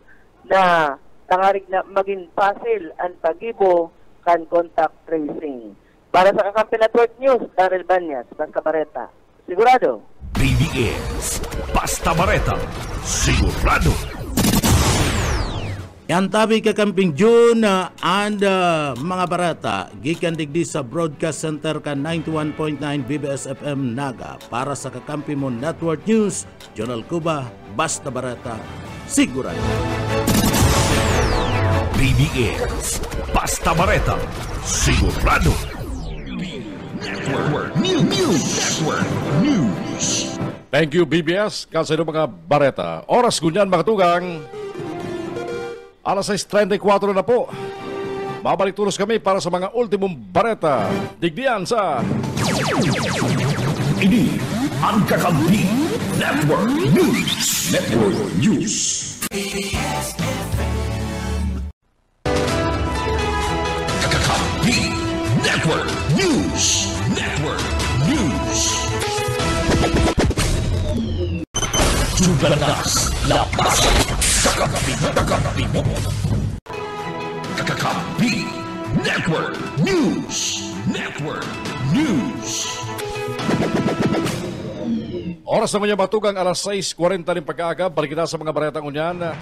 na tangarig na maging pasil ang pagibo kan contact tracing. Para sa Kakampi Network News, Daryl Banyas, Basta Bareta. Sigurado. BBS Basta Bareta. Sigurado. Yan tabi kakamping June and mga barata gikan digdi sa Broadcast Center ka 91.9 BBS FM Naga para sa Kakampi mo Network News, Jonal Cuba, Basta Barata, sigurado. BBS Basta Bareta, sigurado. Network News. Network News. Thank you, BBS. Kalsado mga bareta. Oras kunyan mga tugang. Alas 6:34 na po. Babalik tulos kami para sa mga ultimong bareta. Digdiyan sa... Ini ang Kakampi Network News. Network News. Kakampi Network News. Network News. Jugalas lapas. Kakampi mo. Kakampi Network News. Network News. Oras naman yung matugang alas 6:40 ng pagkaaga. Balik kita sa mga baretang unyan.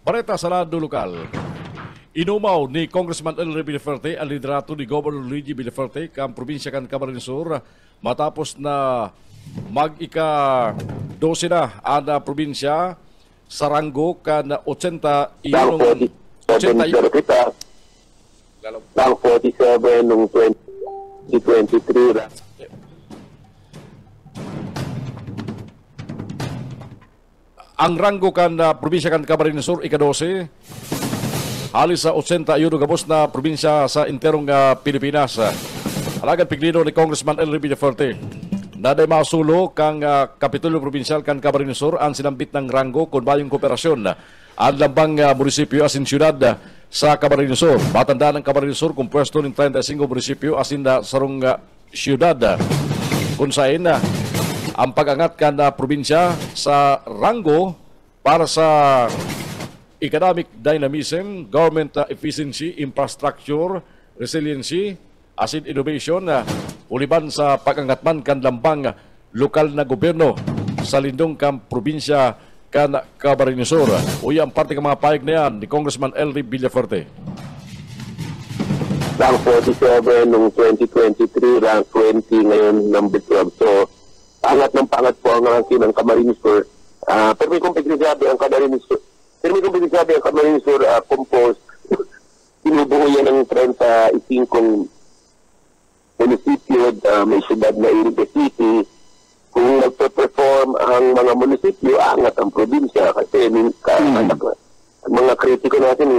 Bareta sa lado lokal. Inumaw ni Congressman Elry Villaferte ang liderato ni Governor Luigi Villaferte kang probinsya kan Camarines Sur matapos na mag-ika-12 na ang probinsya sa ranggo kan 80 iyong 47 noong 2023. Ang ranggo kan probinsya kan Camarines Sur ika-12 halis sa 80 yun gabos na probinsya sa interong Pilipinas. Alagad piglino ni Congressman Elry Villaferte na day masulo kang Kapitolyo Provincial kan Camarines Sur ang sinambit ng ranggo kung bayong kooperasyon ang lambang munisipyo asin syudad sa Camarines Sur. Matandaan ng Camarines Sur kung pwesto ng 35 munisipyo asin sarong syudad kung saan ang pag-angat kan probinsya sa ranggo para sa economic dynamism, government efficiency, infrastructure, resiliency, asin innovation, uliban sa pag-angatman kan lambang lokal na gobyerno sa lindong kan probinsya kan Camarines Sur. Uy, ang parte ng mga payag na yan ni Congressman Elry Villaferte. Rank 47 noong 2023, rank 20 ngayon number 12. So, pangat ng pangat po ang ranking ng Camarines Sur. Pero may kompetisabi ang Camarines Sur. Composed, sinubuo yan ng 35 munisipyo, may syudad na Iribe City. Kung nagpe-perform ang mga munisipyo, angat ang probinsya kasi mga kritiko natin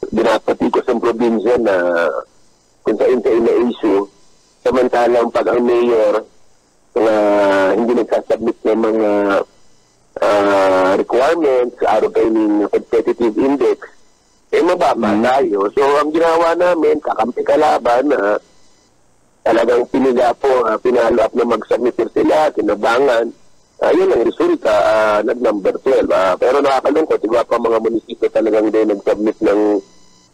dinapatikos ang probinsya na kung saan na issue. Samantalang pag ang mayor hindi nagsasubmit ng mga requirements, araw kayo ng competitive index, mababa tayo. So, ang ginawa namin, kakampi kalaban na talagang pinila po, pinalo up na mag-submit sila, tinabangan. Yun ang resulta, nag-number 12. Pero nakakalungkot, iba pa mga munisipyo talagang din nag-submit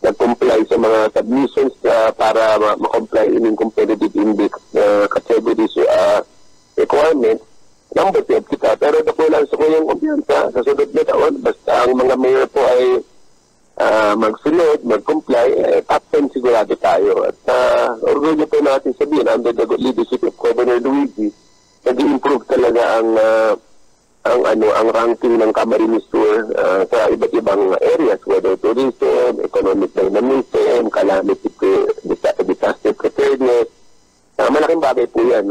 nag-comply sa mga submissions para ma-comply in competitive index categories requirement. Number 12 kita, pero ito po lang sa kanyang kumpiyansa sa sunod na taon. Basta ang mga mayor po ay magsunod, mag-comply, top 10 sigurado tayo. At orgulyo po natin sabihin, under the leadership of Governor Luigi, nag-improve talaga ang ranking ng Camarines Sur sa iba't ibang areas, whether tourism, economic dynamism, calamity, disaster preparedness. Malaking bagay po yan,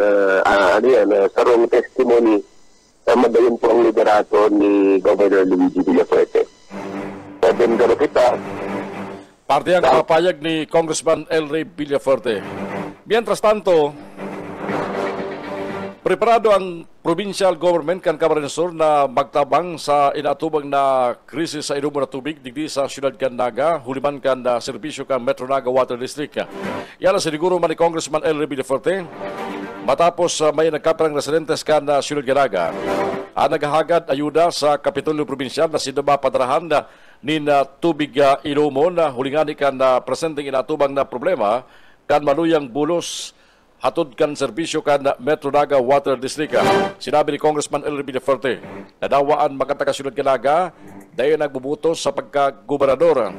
sarong testimony kaso ni Governor Luigi Villafuerte. Pwede gano'n kita. Parte ang kapapayag ni Congressman El Rey Villafuerte. Mientras tanto, preparado ang provincial government kan Camarines Sur na magtabang sa inatubang na krisis sa inuman na tubig digdi sa siyudad kan Naga, huliman kan serbisyo kan Metro Naga Water District. Yan ang siniguro man ni Congressman El Rey Villafuerte matapos may nagkaparang residentes kan siyudad kan Naga. Naghahagad ayuda sa Kapitolyo Provincial na sinaba padarahan nin tubig inumon hulingani kan presenteng inatubang na problema kan maluyang bulos hatod kan serbisyo kan Metro Naga Water District. Sinabi ni Congressman El Rey Villafuerte na dawaan magkatakasunod kan Naga dayon nagbubutos sa pagkagobernador.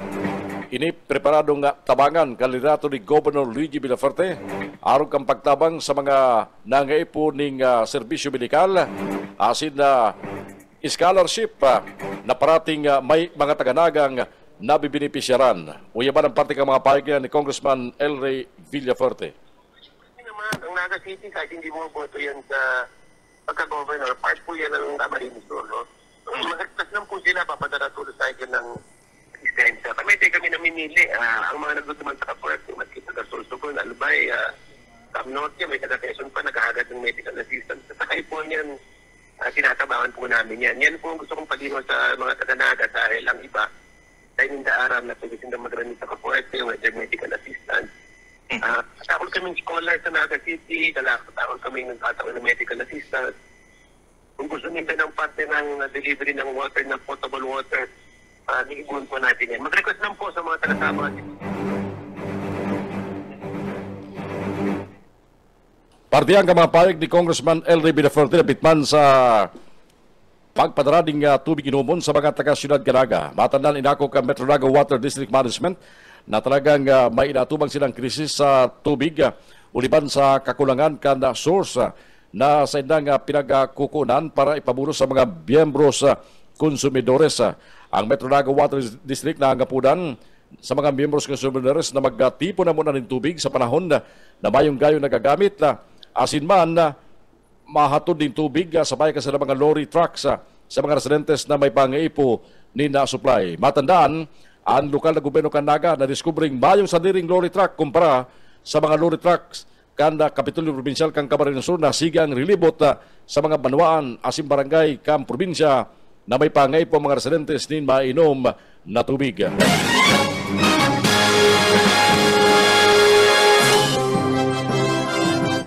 Ini preparado nga tabangan kan liderato ni Governor Luigi Villafuerte aron kang pagtabang sa mga nangaipo ning serbisyo medikal asin na scholarship na parating may mga taga-nagang nabibenepisyaran. Uyaban ang parte ng mga pahigyan ni Congressman El Rey Villafuerte. Ang Naga City, kahit hindi mo boto yan sa pagka-governor, part po yan ng Camarines Sur, no? Magagtas lang po sila, papadala tulos sa akin ng assistensya. Kami namimili, ang mga nagdutuman sa kapwerte, maski taga-Sorsogon, Albay, Camnotia, may taga-Quezon pa, naghahagad ng medical assistance. Sa kayo po yan, tinatabangan po namin yan. Yan po ang gusto kong palino sa mga taga-Naga dahil ang iba, dahil hindi aram na pagkisin na magrani sa kapwerte, may medical assistance. Takol kaming scholar sa Naga City, takol kaming nagkataon ng medical assistance. Kung gusto nila ng parte ng delivery ng water, ng potable water, niibuhan po natin yan. Mag-request lang po sa mga taga-sama. Partiyang kamapayag ni Congressman El Rey Villafuerte na pitman sa pagpadarading tubig inumon sa mga taga-syudad Naga. Matandaan inako ka Metro Naga Water District Management na talagang may inatubang silang krisis sa tubig uliban sa kakulangan kan source na sa indang pinagkukunan para ipabunos sa mga miyembros konsumidores. Ang Metro Naga Water District na angapudan sa mga miyembros konsumidores na magtipo na muna ng tubig sa panahon na mayong gayo nagagamit asin man mahatod din tubig sabay kasi ng mga lorry trucks sa mga residentes na may pangaipo ni na supply. Matandaan, ang lokal na gobyerno kan Naga na diskubring mayong sadiring lorry truck kumpara sa mga lorry trucks kan Kapitolyo Provincial kan Camarines Sur na sigang relibot sa mga banwaan asin barangay kan probinsya na may pangaipo mga residentes ni mainom na tubig.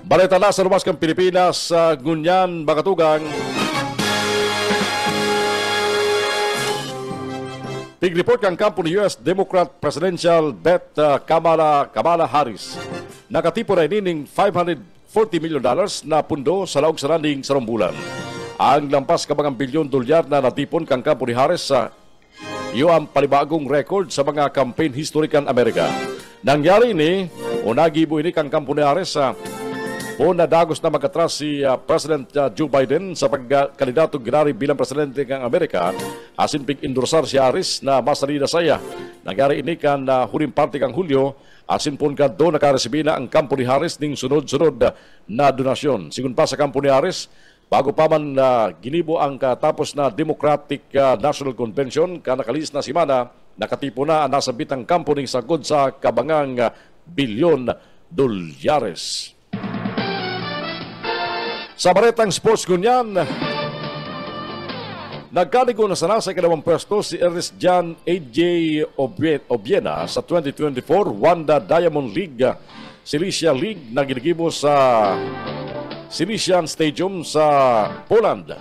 Balita na sa lumas kang Pilipinas sa Ngunyan, Bagatugang. Pig-report kang kampo ni US Democrat Presidential bet Kamala Harris. Nakatipo na inining $540 million na pundo sa laog sa landing sa bulan. Ang lampas kabangang $1 bilyon na natipon kang kampo ni Harris sa iyo ang palibagong record sa mga campaign historikan Amerika. Nangyari ini, o nagibo ini kang kampo ni Harris o nadagos na magkatras si President Joe Biden sa pagkandidato ginari bilang presidente ng Amerika asin pig-endorsar si Harris na masalida saya. Nangyari ini kan huling parte kang Hulyo asin pun ka do nakaresibi na ang kampo ni Harris ning sunod-sunod na donasyon. Sigun pa sa kampo ni Harris, bago pa man ginibo ang katapos na Democratic National Convention kanakalis na simana, nakatipo na ang nasabit ang kampo ning sagod sa kabangang $1 bilyon. Sa baretang sports Ngunyan, nagkaligo na sana sa ikalawang pwesto si Ernest John A.J. Obiena sa 2024 Wanda Diamond League Silesia League na ginigibo sa Silesian Stadium sa Poland.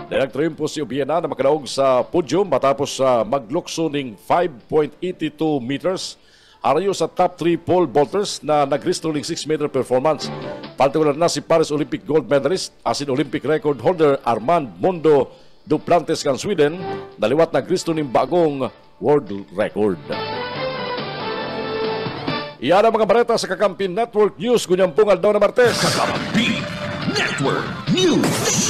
Nagtriumpo si Obiena na makadaog sa podium matapos maglukso ng 5.82 meters arayo sa top 3 pole vaulters na nagristo ng 6-meter performance. Partikular na si Paris Olympic gold medalist asin Olympic record holder Armand Mondo Duplantes kan Sweden naliwat nagristo ng bagong world record. Iyan ang mga balita sa Kakampi Network News. Gunyampung Aldaw na Martes. Kakampi Network News.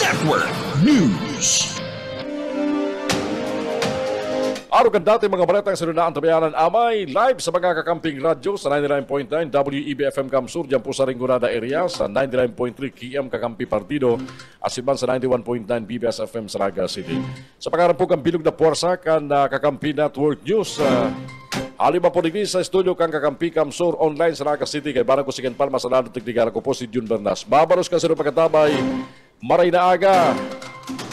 Araw kan dati mga baretang sinunaan tabayanan amay live sa mga kakamping radyo sa 99.9 WEB-FM Kamsur dyan po sa Rinconada area, sa 99.3 KM Kakampi Partido at siban sa 91.9 BBS-FM sa Naga City. Sa pangarap po kang bilog na puwersa kan Kakampi Network News. Halima po digni sa studio kang Kakampi Kamsur online sa Naga City kay barang ko si Ken Palma sa lalo tigdigara ko po si Jun Bernas. Babaros ka sa pagkatabay maray na aga.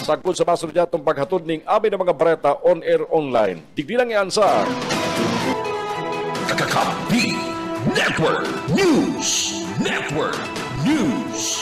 Sagkod sa masunod yatong paghatod ning amin ng mga bareta on-air online. Digdi lang yan sa Kakampi Network News. Network News.